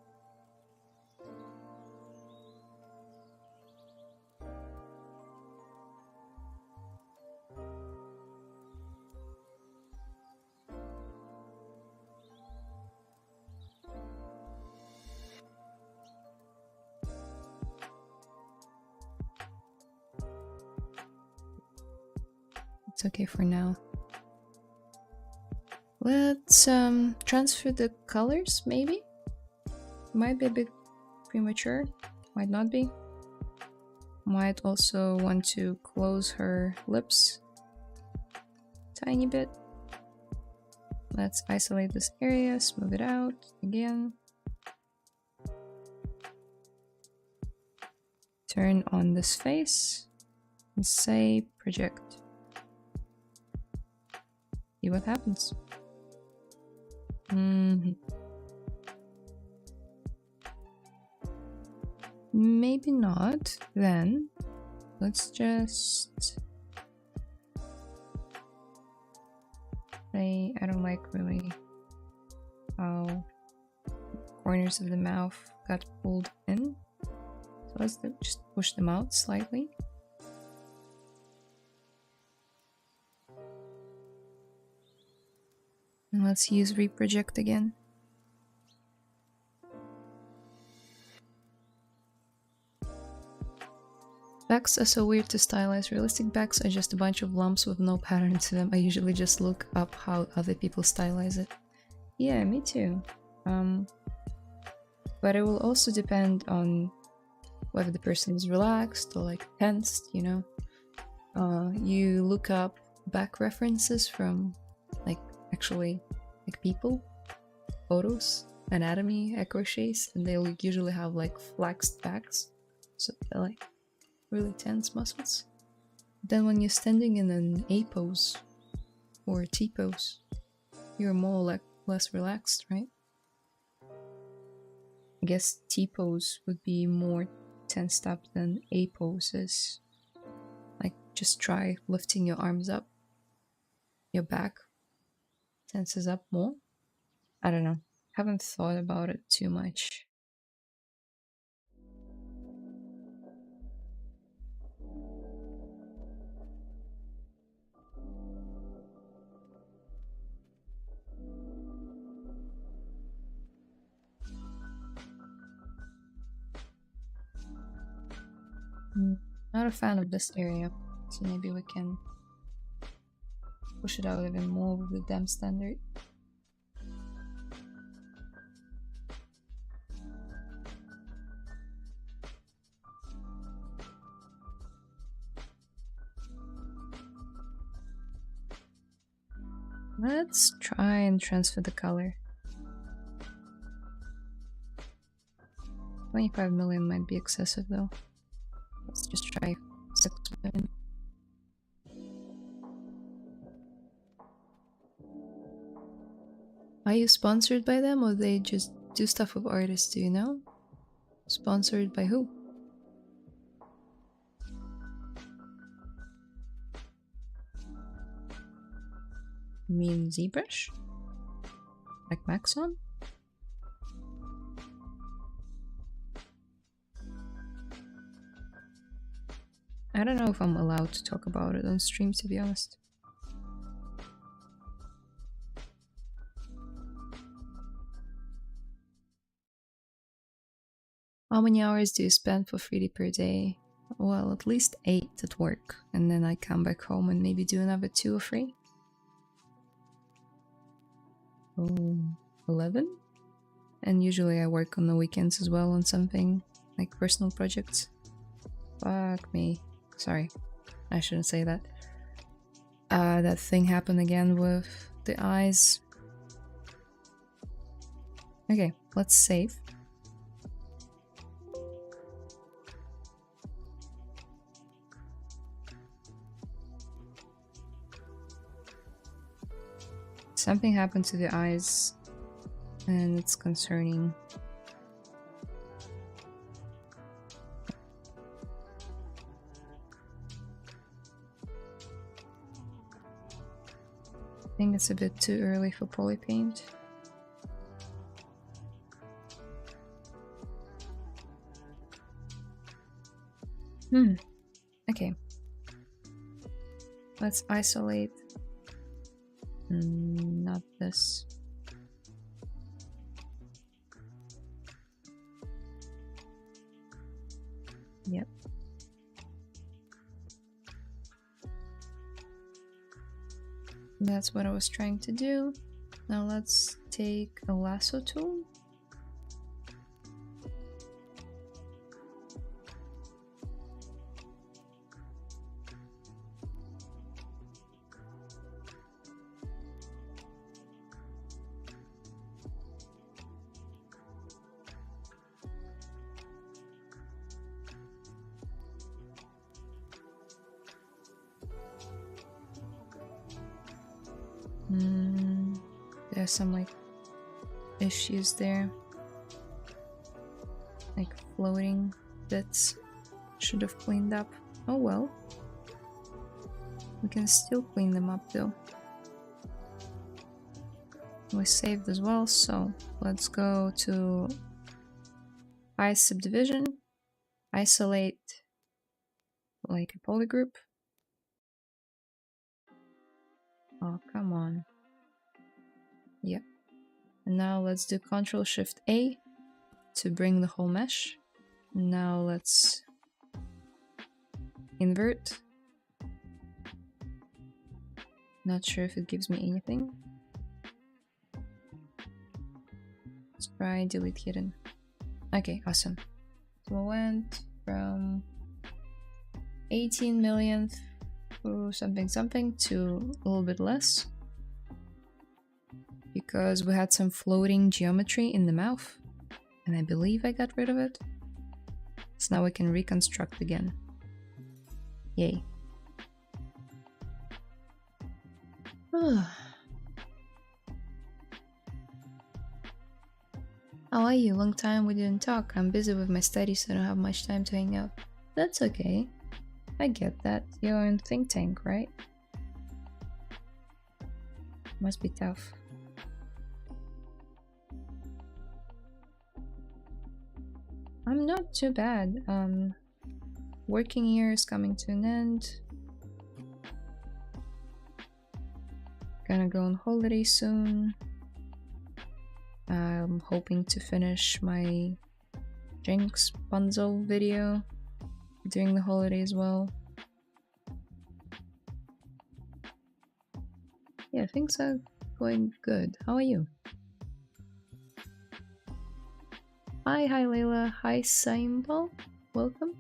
It's okay for now. Let's transfer the colors, maybe? Might be a bit premature, might not be. Might also want to close her lips tiny bit. Let's isolate this area, smooth it out again. Turn on this face and say project. See what happens. Maybe not, then let's just say I don't like really how corners of the mouth got pulled in, so let's just push them out slightly. And let's use reproject again. Backs are so weird to stylize. Realistic backs are just a bunch of lumps with no pattern to them. I usually just look up how other people stylize it. Yeah, me too. But it will also depend on whether the person is relaxed or like tensed, you know. You look up back references from like actually like people, photos, anatomy, crochets, and they'll usually have like flexed backs, so they're like really tense muscles. Then when you're standing in an A pose or a T pose, you're more like less relaxed, right? I guess T pose would be more tensed up than A pose is. Like just try lifting your arms up, your back tenses up more. I don't know, haven't thought about it too much. Not a fan of this area, so maybe we can push it out even more with the dam standard. Let's try and transfer the color. 25 million might be excessive though. Let's just try 6 million. Are you sponsored by them, or they just do stuff with artists, do you know? Sponsored by who? You mean ZBrush? Like Maxon? I don't know if I'm allowed to talk about it on stream, to be honest. How many hours do you spend for 3D per day? Well, at least 8 at work, and then I come back home and maybe do another 2 or 3. Oh, 11? And usually I work on the weekends as well on something, like personal projects. Fuck me. Sorry, I shouldn't say that. That thing happened again with the eyes. Okay, let's save. Something happened to the eyes, and it's concerning. I think it's a bit too early for poly paint. Okay. Let's isolate. Not this. Yep. That's what I was trying to do. Now let's take a lasso tool. There's some like issues there, like floating bits. Should have cleaned up. Oh well, we can still clean them up though. We saved as well, so let's go to Ice Subdivision, isolate like a polygroup. Oh, come on. Yep. And now let's do Ctrl-Shift-A to bring the whole mesh. Now let's invert. Not sure if it gives me anything. Let's try delete hidden. Okay, awesome. So I went from 18 millionth to something to a little bit less. Because we had some floating geometry in the mouth. And I believe I got rid of it. So now we can reconstruct again. Yay. How are you? Long time we didn't talk. I'm busy with my studies, so I don't have much time to hang out. That's okay. I get that. You're in think tank, right? Must be tough. I'm not too bad. Working year is coming to an end. Gonna go on holiday soon. I'm hoping to finish my Jinx bundle video during the holiday as well. Yeah, things are going good. How are you? Hi Layla. Hi Symbol. Welcome.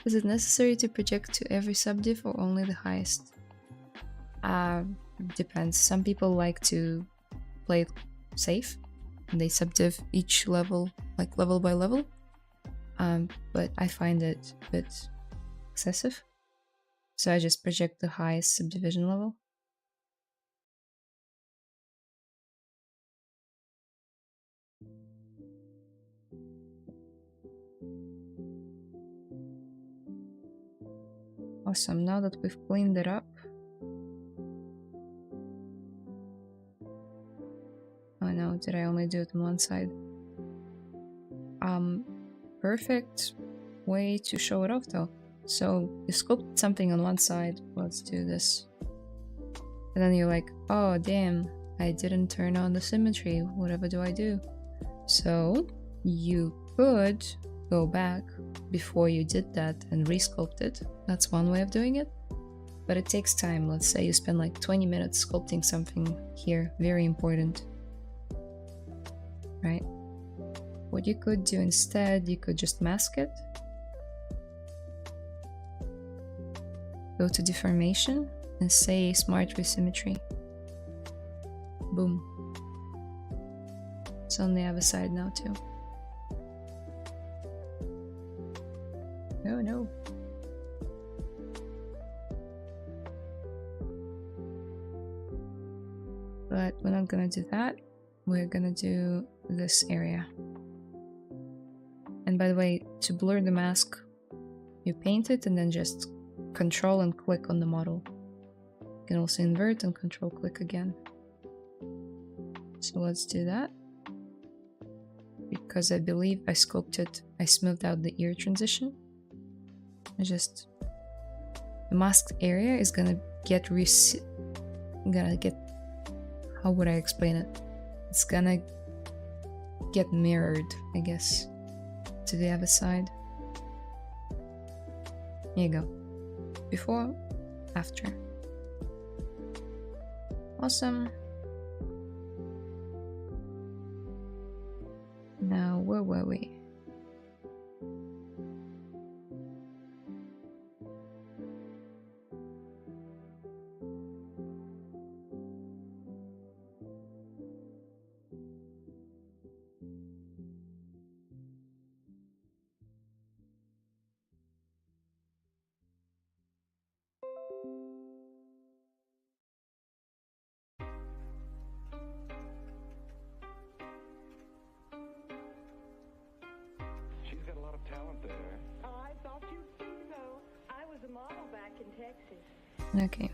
Is it necessary to project to every subdiv or only the highest? Depends. Some people like to play it safe and they subdiv each level, like level by level. But I find it a bit excessive. So I just project the highest subdivision level. Awesome, now that we've cleaned it up. Oh no, did I only do it on one side? Perfect way to show it off though. So you sculpt something on one side, let's do this. And then you're like, oh damn, I didn't turn on the symmetry, whatever do I do? So you could go back before you did that and resculpt it. That's one way of doing it, but it takes time. Let's say you spend like 20 minutes sculpting something here, very important, right? What you could do instead, you could just mask it, go to deformation and say smart with symmetry. Boom. It's on the other side now too. Oh no. But we're not gonna do that. We're gonna do this area. And by the way, to blur the mask, you paint it and then just control and click on the model. You can also invert and control click again. So let's do that. Because I believe I sculpted, I smoothed out the ear transition. The masked area is gonna get how would I explain it? It's gonna get mirrored, I guess, to the other side. Here you go. Before, after. Awesome. Now, where were we? Okay,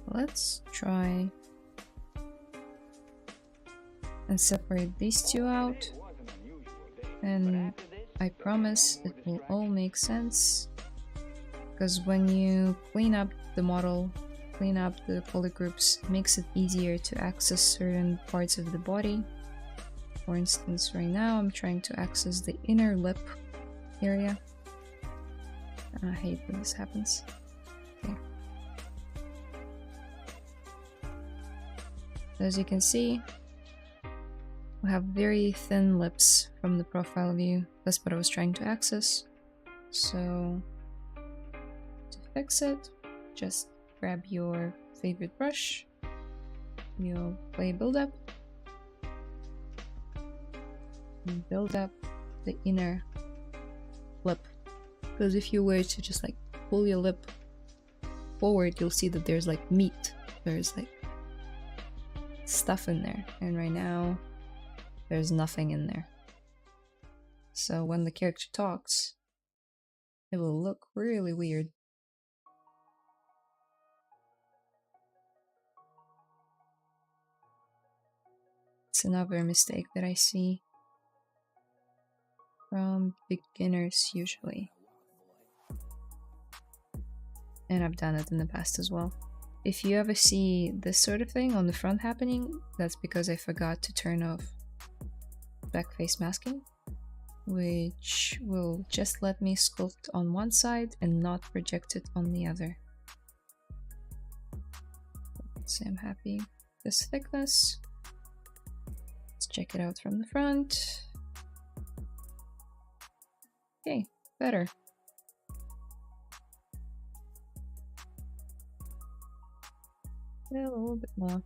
let's try and separate these two out, and I promise it will all make sense, because when you clean up the model, clean up the polygroups, it makes it easier to access certain parts of the body. For instance, right now I'm trying to access the inner lip area. I hate when this happens. Okay. As you can see, We have very thin lips from the profile view. That's what I was trying to access. So to fix it, just grab your favorite brush. You'll play build up. And build up the inner lip. Because if you were to just like pull your lip forward, you'll see that there's like meat. There's like stuff in there. And right now, there's nothing in there. So when the character talks, it will look really weird. It's another mistake that I see from beginners usually. And I've done it in the past as well. If you ever see this sort of thing on the front happening, that's because I forgot to turn off backface masking, which will just let me sculpt on one side and not project it on the other. Let's say I'm happy with this thickness. Let's check it out from the front. Okay, better. Yeah, a little bit more.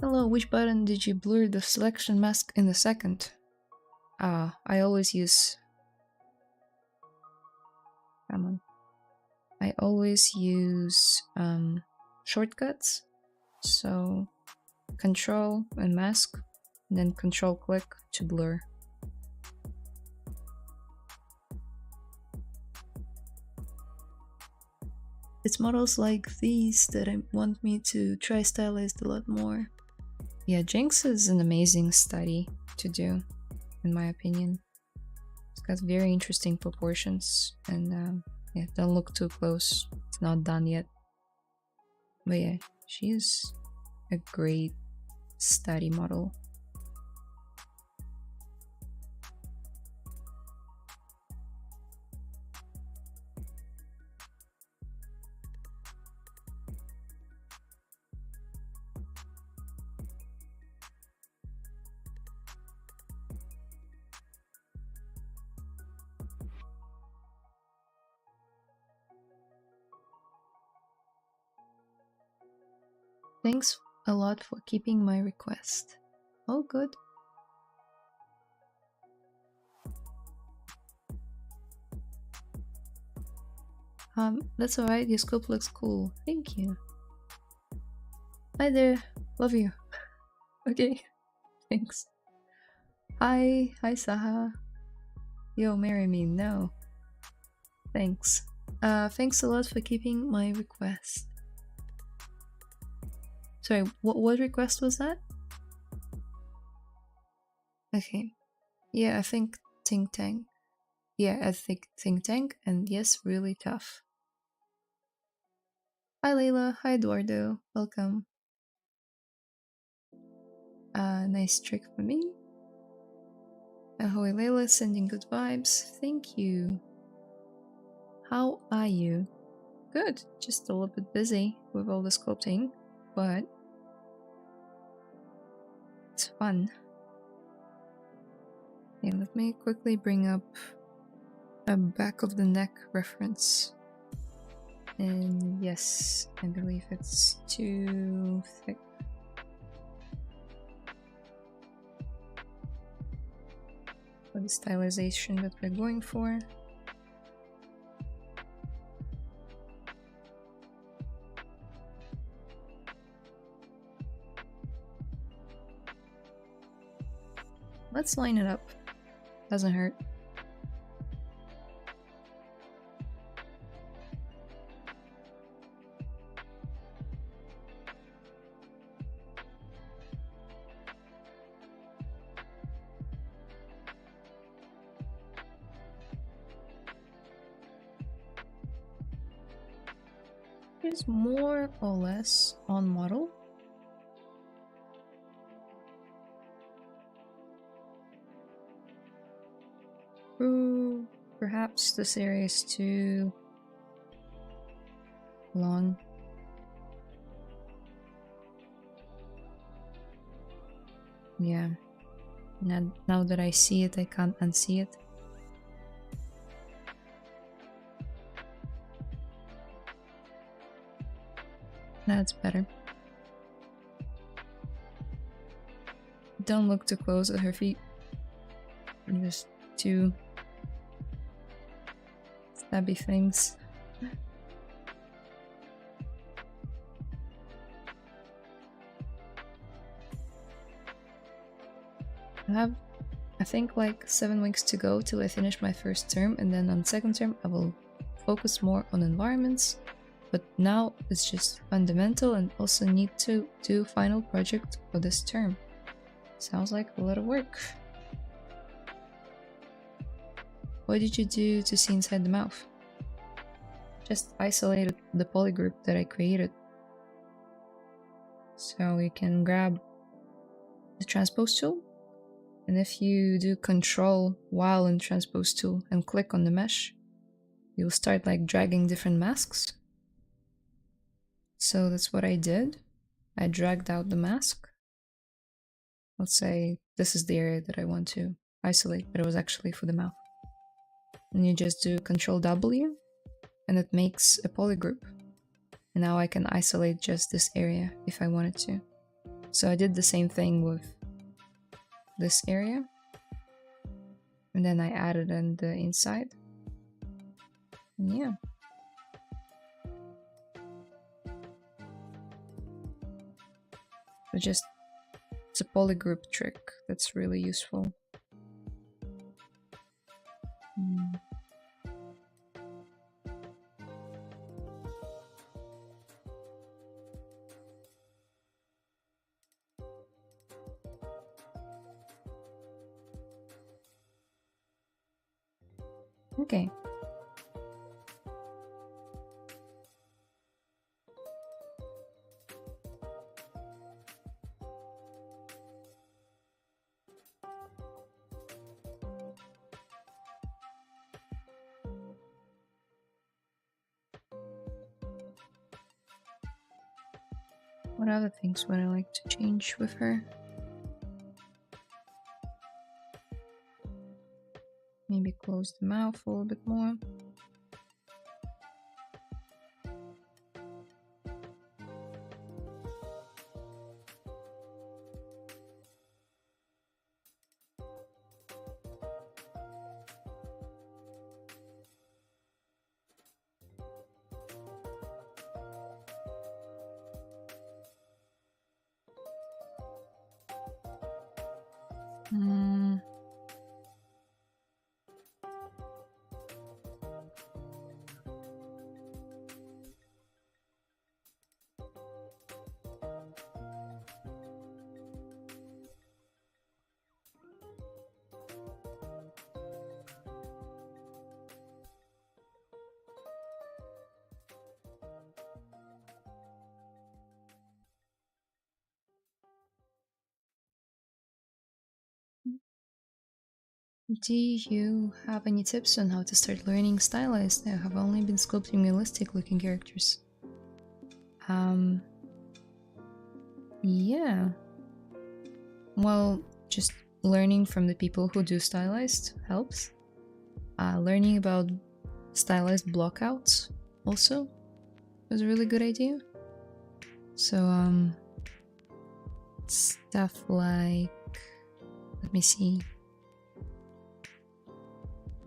Hello, which button did you blur the selection mask in the second? I always use... Come on. I always use shortcuts. So Control and mask, and then Control click to blur. It's models like these that I want me to try Stylized a lot more. Yeah, Jinx is an amazing study to do, in my opinion. It's got very interesting proportions, and yeah, don't look too close. It's not done yet. But yeah, she's a great study model. Thanks a lot for keeping my request. Oh, good. That's alright, your scope looks cool. Thank you. Hi there, love you. Okay, thanks. Hi Saha. Yo, marry me, no. Thanks. Thanks a lot for keeping my request. Sorry, what request was that? Okay. Yeah, I think Think Tank. Yeah, I think Think Tank, and yes, really tough. Hi Layla, hi Eduardo, welcome. Nice trick for me. Ahoy Layla, sending good vibes. Thank you. How are you? Good, just a little bit busy with all the sculpting, but it's fun. Yeah, let me quickly bring up a back of the neck reference. And yes, I believe it's too thick. For the stylization that we're going for. Let's line it up. Doesn't hurt. Is more or less on model. Ooh, perhaps this area is too long. Yeah. Now that I see it, I can't unsee it. That's better. Don't look too close at her feet. Just two stabby things. I have, I think, like 7 weeks to go till I finish my first term, and then on second term I will focus more on environments. But now it's just fundamental, and also need to do final project for this term. Sounds like a lot of work. What did you do to see inside the mouth? Just isolated the polygroup that I created. So you can grab the transpose tool, and if you do Control while in transpose tool and click on the mesh, you'll start like dragging different masks. So that's what I did. I dragged out the mask. Let's say this is the area that I want to isolate, but it was actually for the mouth. And you just do Control W, and it makes a polygroup. And now I can isolate just this area if I wanted to. So I did the same thing with this area, and then I added in the inside. And yeah. So just, it's a polygroup trick that's really useful. Okay. What other things would I like to change with her? Maybe close the mouth a little bit more. Do you have any tips on how to start learning Stylized? I have only been sculpting realistic looking characters. Yeah. Well, just learning from the people who do Stylized helps. Learning about Stylized blockouts also was a really good idea. So, stuff like, let me see.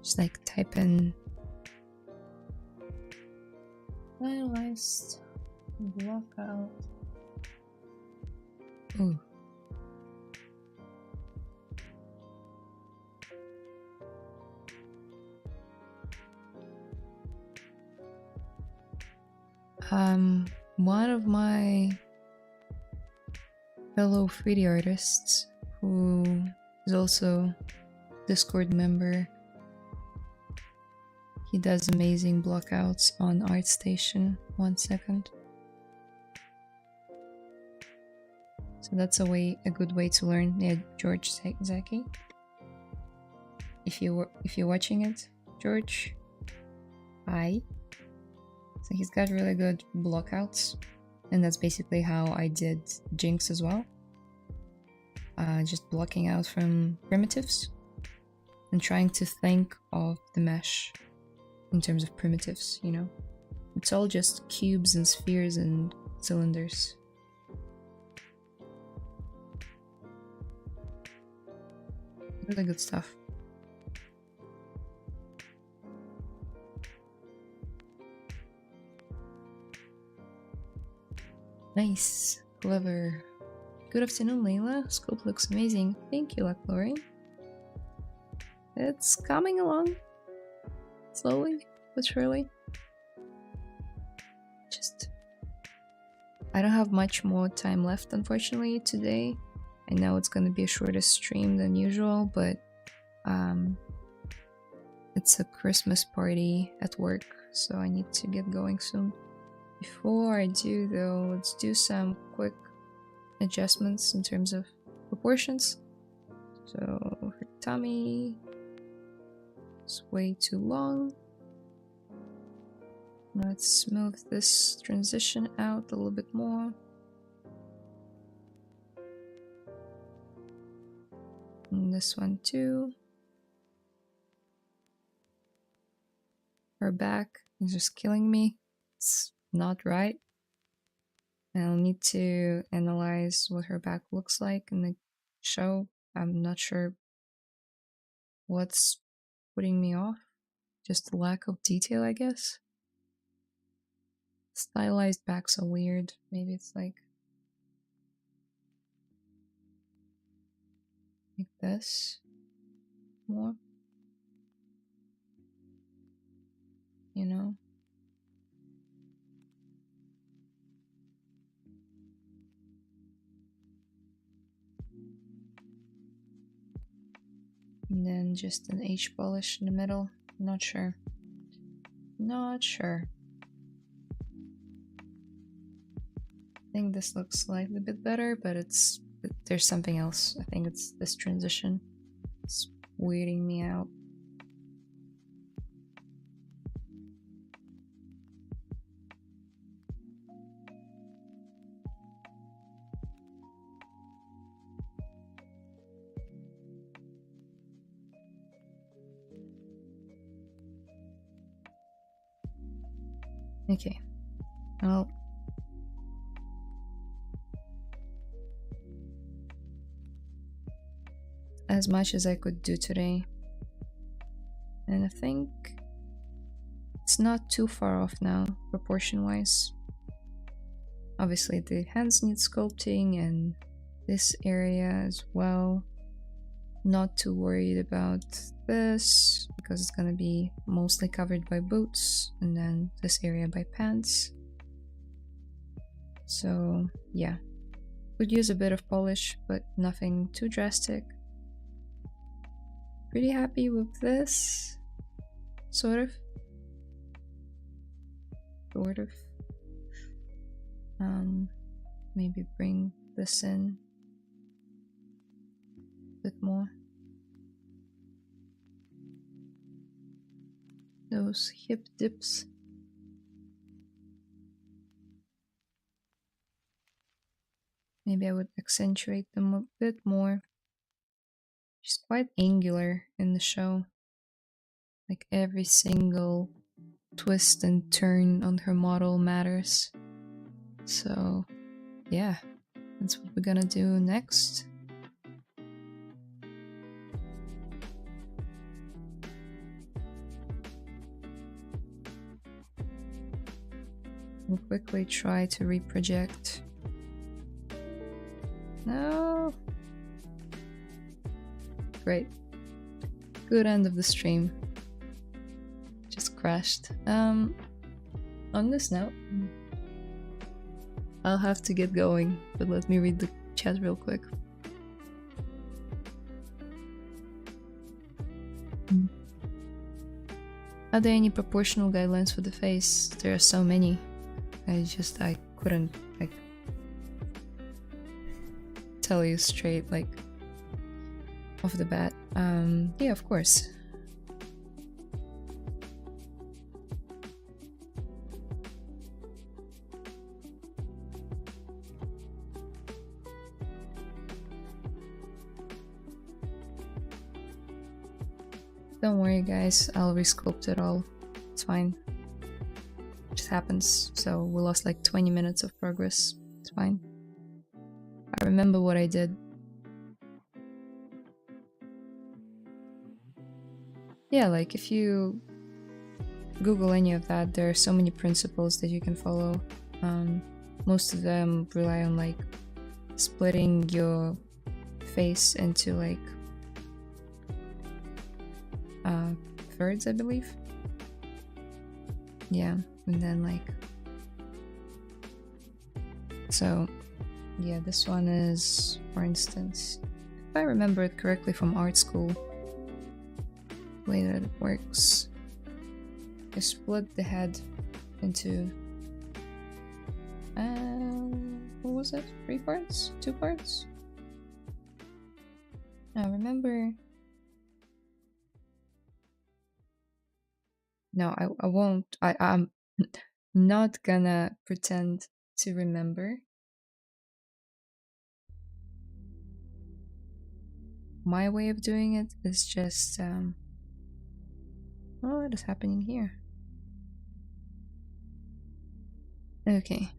Just like type in Stylized blockout. Ooh. One of my fellow 3D artists, who is also Discord member, he does amazing blockouts on ArtStation. 1 second. So that's a good way to learn. Yeah, George Zaki. if you're watching it, George. Hi. So he's got really good blockouts, and that's basically how I did Jinx as well. Just blocking out from primitives and trying to think of the mesh in terms of primitives, you know? It's all just cubes and spheres and cylinders. Really good stuff. Nice. Clever. Good afternoon, Layla. Scope looks amazing. Thank you, Lori. It's coming along. Slowly, but surely. I don't have much more time left, unfortunately, today. I know it's gonna be a shorter stream than usual, but it's a Christmas party at work, so I need to get going soon. Before I do, though, let's do some quick adjustments in terms of proportions. So her tummy is way too long. Let's smooth this transition out a little bit more. And this one too. Her back is just killing me. It's not right. I'll need to analyze what her back looks like in the show. I'm not sure what's putting me off. Just the lack of detail, I guess. Stylized backs are weird. Maybe it's like this more, you know. And then just an H polish in the middle. Not sure. Not sure. I think this looks slightly bit better, but there's something else. I think it's this transition. It's weirding me out. Okay. Well, as much as I could do today. And I think it's not too far off now, proportion-wise. Obviously, the hands need sculpting, and this area as well. Not too worried about this, because it's gonna be mostly covered by boots, and then this area by pants. So, yeah. Could use a bit of polish, but nothing too drastic. Pretty happy with this. Sort of. Maybe bring this in a bit more. Those hip dips. Maybe I would accentuate them a bit more. She's quite angular in the show. Like every single twist and turn on her model matters. So, yeah, that's what we're gonna do next. We'll quickly try to reproject. No! Great. Good end of the stream. Just crashed. On this note, I'll have to get going, but let me read the chat real quick. Are there any proportional guidelines for the face? There are so many. I couldn't like tell you straight like off the bat. Yeah, of course. Don't worry guys, I'll resculpt it all. It's fine. It just happens. So we lost like 20 minutes of progress. It's fine. I remember what I did. Yeah, like if you Google any of that, there are so many principles that you can follow. Most of them rely on like splitting your face into like thirds, I believe. Yeah, and then like so yeah, this one is, for instance, if I remember it correctly from art school, the way that it works, you split the head into what was it? 3 parts? 2 parts? I remember. No, I won't. I'm not gonna pretend to remember. My way of doing it is just oh, what is happening here? Okay.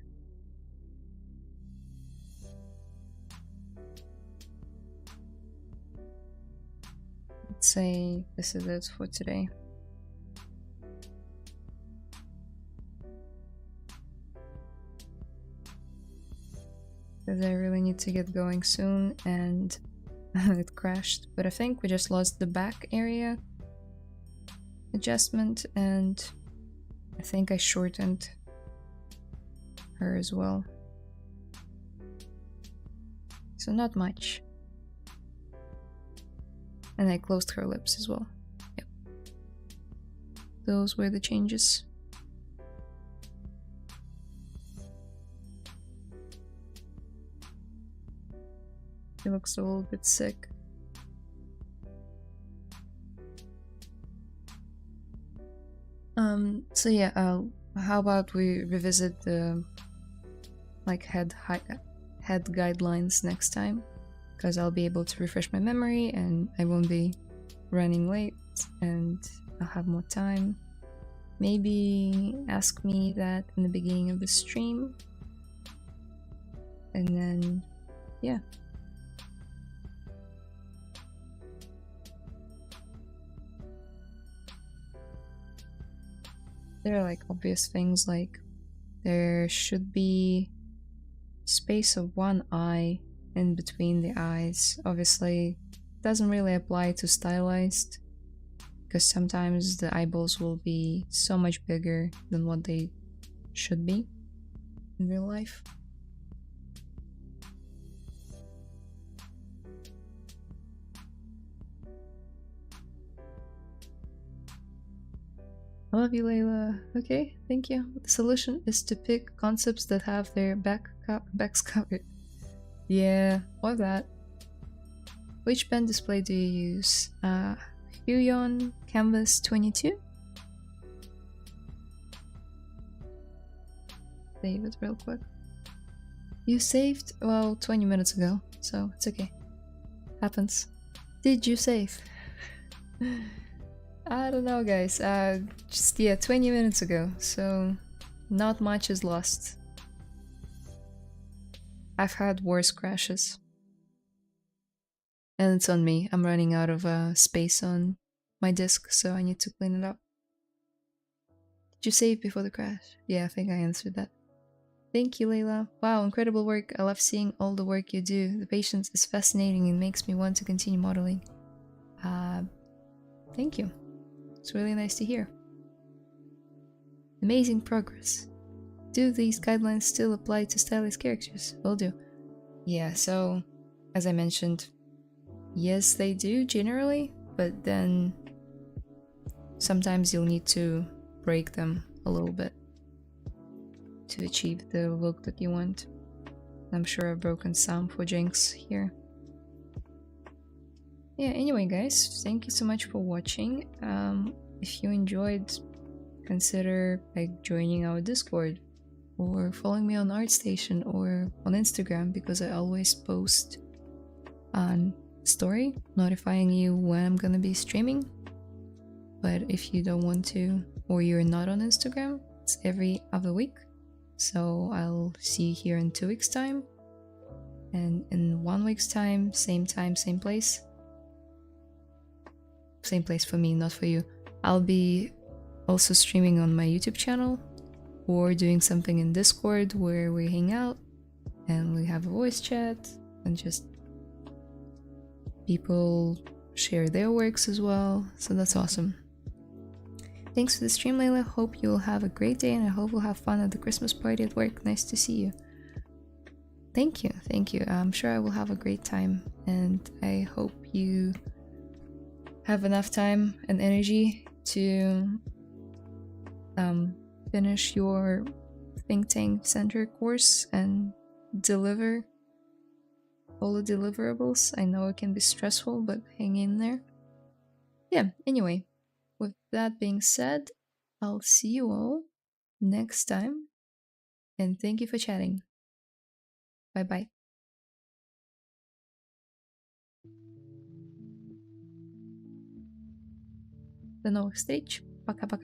Let's say this is it for today. Because I really need to get going soon, and it crashed. But I think we just lost the back area adjustment, and I think I shortened her as well. So not much. And I closed her lips as well. Yep. Those were the changes. She looks a little bit sick. So yeah, how about we revisit the like head guidelines next time, because I'll be able to refresh my memory and I won't be running late and I'll have more time. Maybe ask me that in the beginning of the stream, and then yeah. There are like obvious things, like there should be space of 1 eye in between the eyes. Obviously it doesn't really apply to Stylized, because sometimes the eyeballs will be so much bigger than what they should be in real life. I love you, Layla. Okay, thank you. The solution is to pick concepts that have their backs covered. Yeah, or that. Which pen display do you use? Huion Canvas 22? Save it real quick. You saved? Well, 20 minutes ago, so it's okay. Happens. Did you save? I don't know, guys. Just, yeah, 20 minutes ago, so not much is lost. I've had worse crashes. And it's on me. I'm running out of space on my disk, so I need to clean it up. Did you save before the crash? Yeah, I think I answered that. Thank you, Layla. Wow, incredible work. I love seeing all the work you do. The patience is fascinating and makes me want to continue modeling. Thank you. It's really nice to hear. Amazing progress. Do these guidelines still apply to stylized characters? Will do. Yeah, so as I mentioned, yes, they do generally, but then sometimes you'll need to break them a little bit to achieve the look that you want. I'm sure I've broken some for Jinx here. Yeah, anyway guys, thank you so much for watching. If you enjoyed, consider like joining our Discord or following me on ArtStation or on Instagram, because I always post on story notifying you when I'm gonna be streaming. But if you don't want to, or you're not on Instagram, it's every other week. So I'll see you here in 2 weeks' time. And in 1 week's time, same place. Same place for me, not for you. I'll be also streaming on my YouTube channel or doing something in Discord where we hang out and we have a voice chat and just people share their works as well. So that's awesome. Thanks for the stream, Layla. Hope you'll have a great day and I hope we'll have fun at the Christmas party at work. Nice to see you. Thank you, thank you. I'm sure I will have a great time and I hope you have enough time and energy to finish your think tank center course and deliver all the deliverables. I know it can be stressful, but hang in there. Yeah, anyway, with that being said, I'll see you all next time and thank you for chatting. Bye bye. До новых встреч. Пока-пока.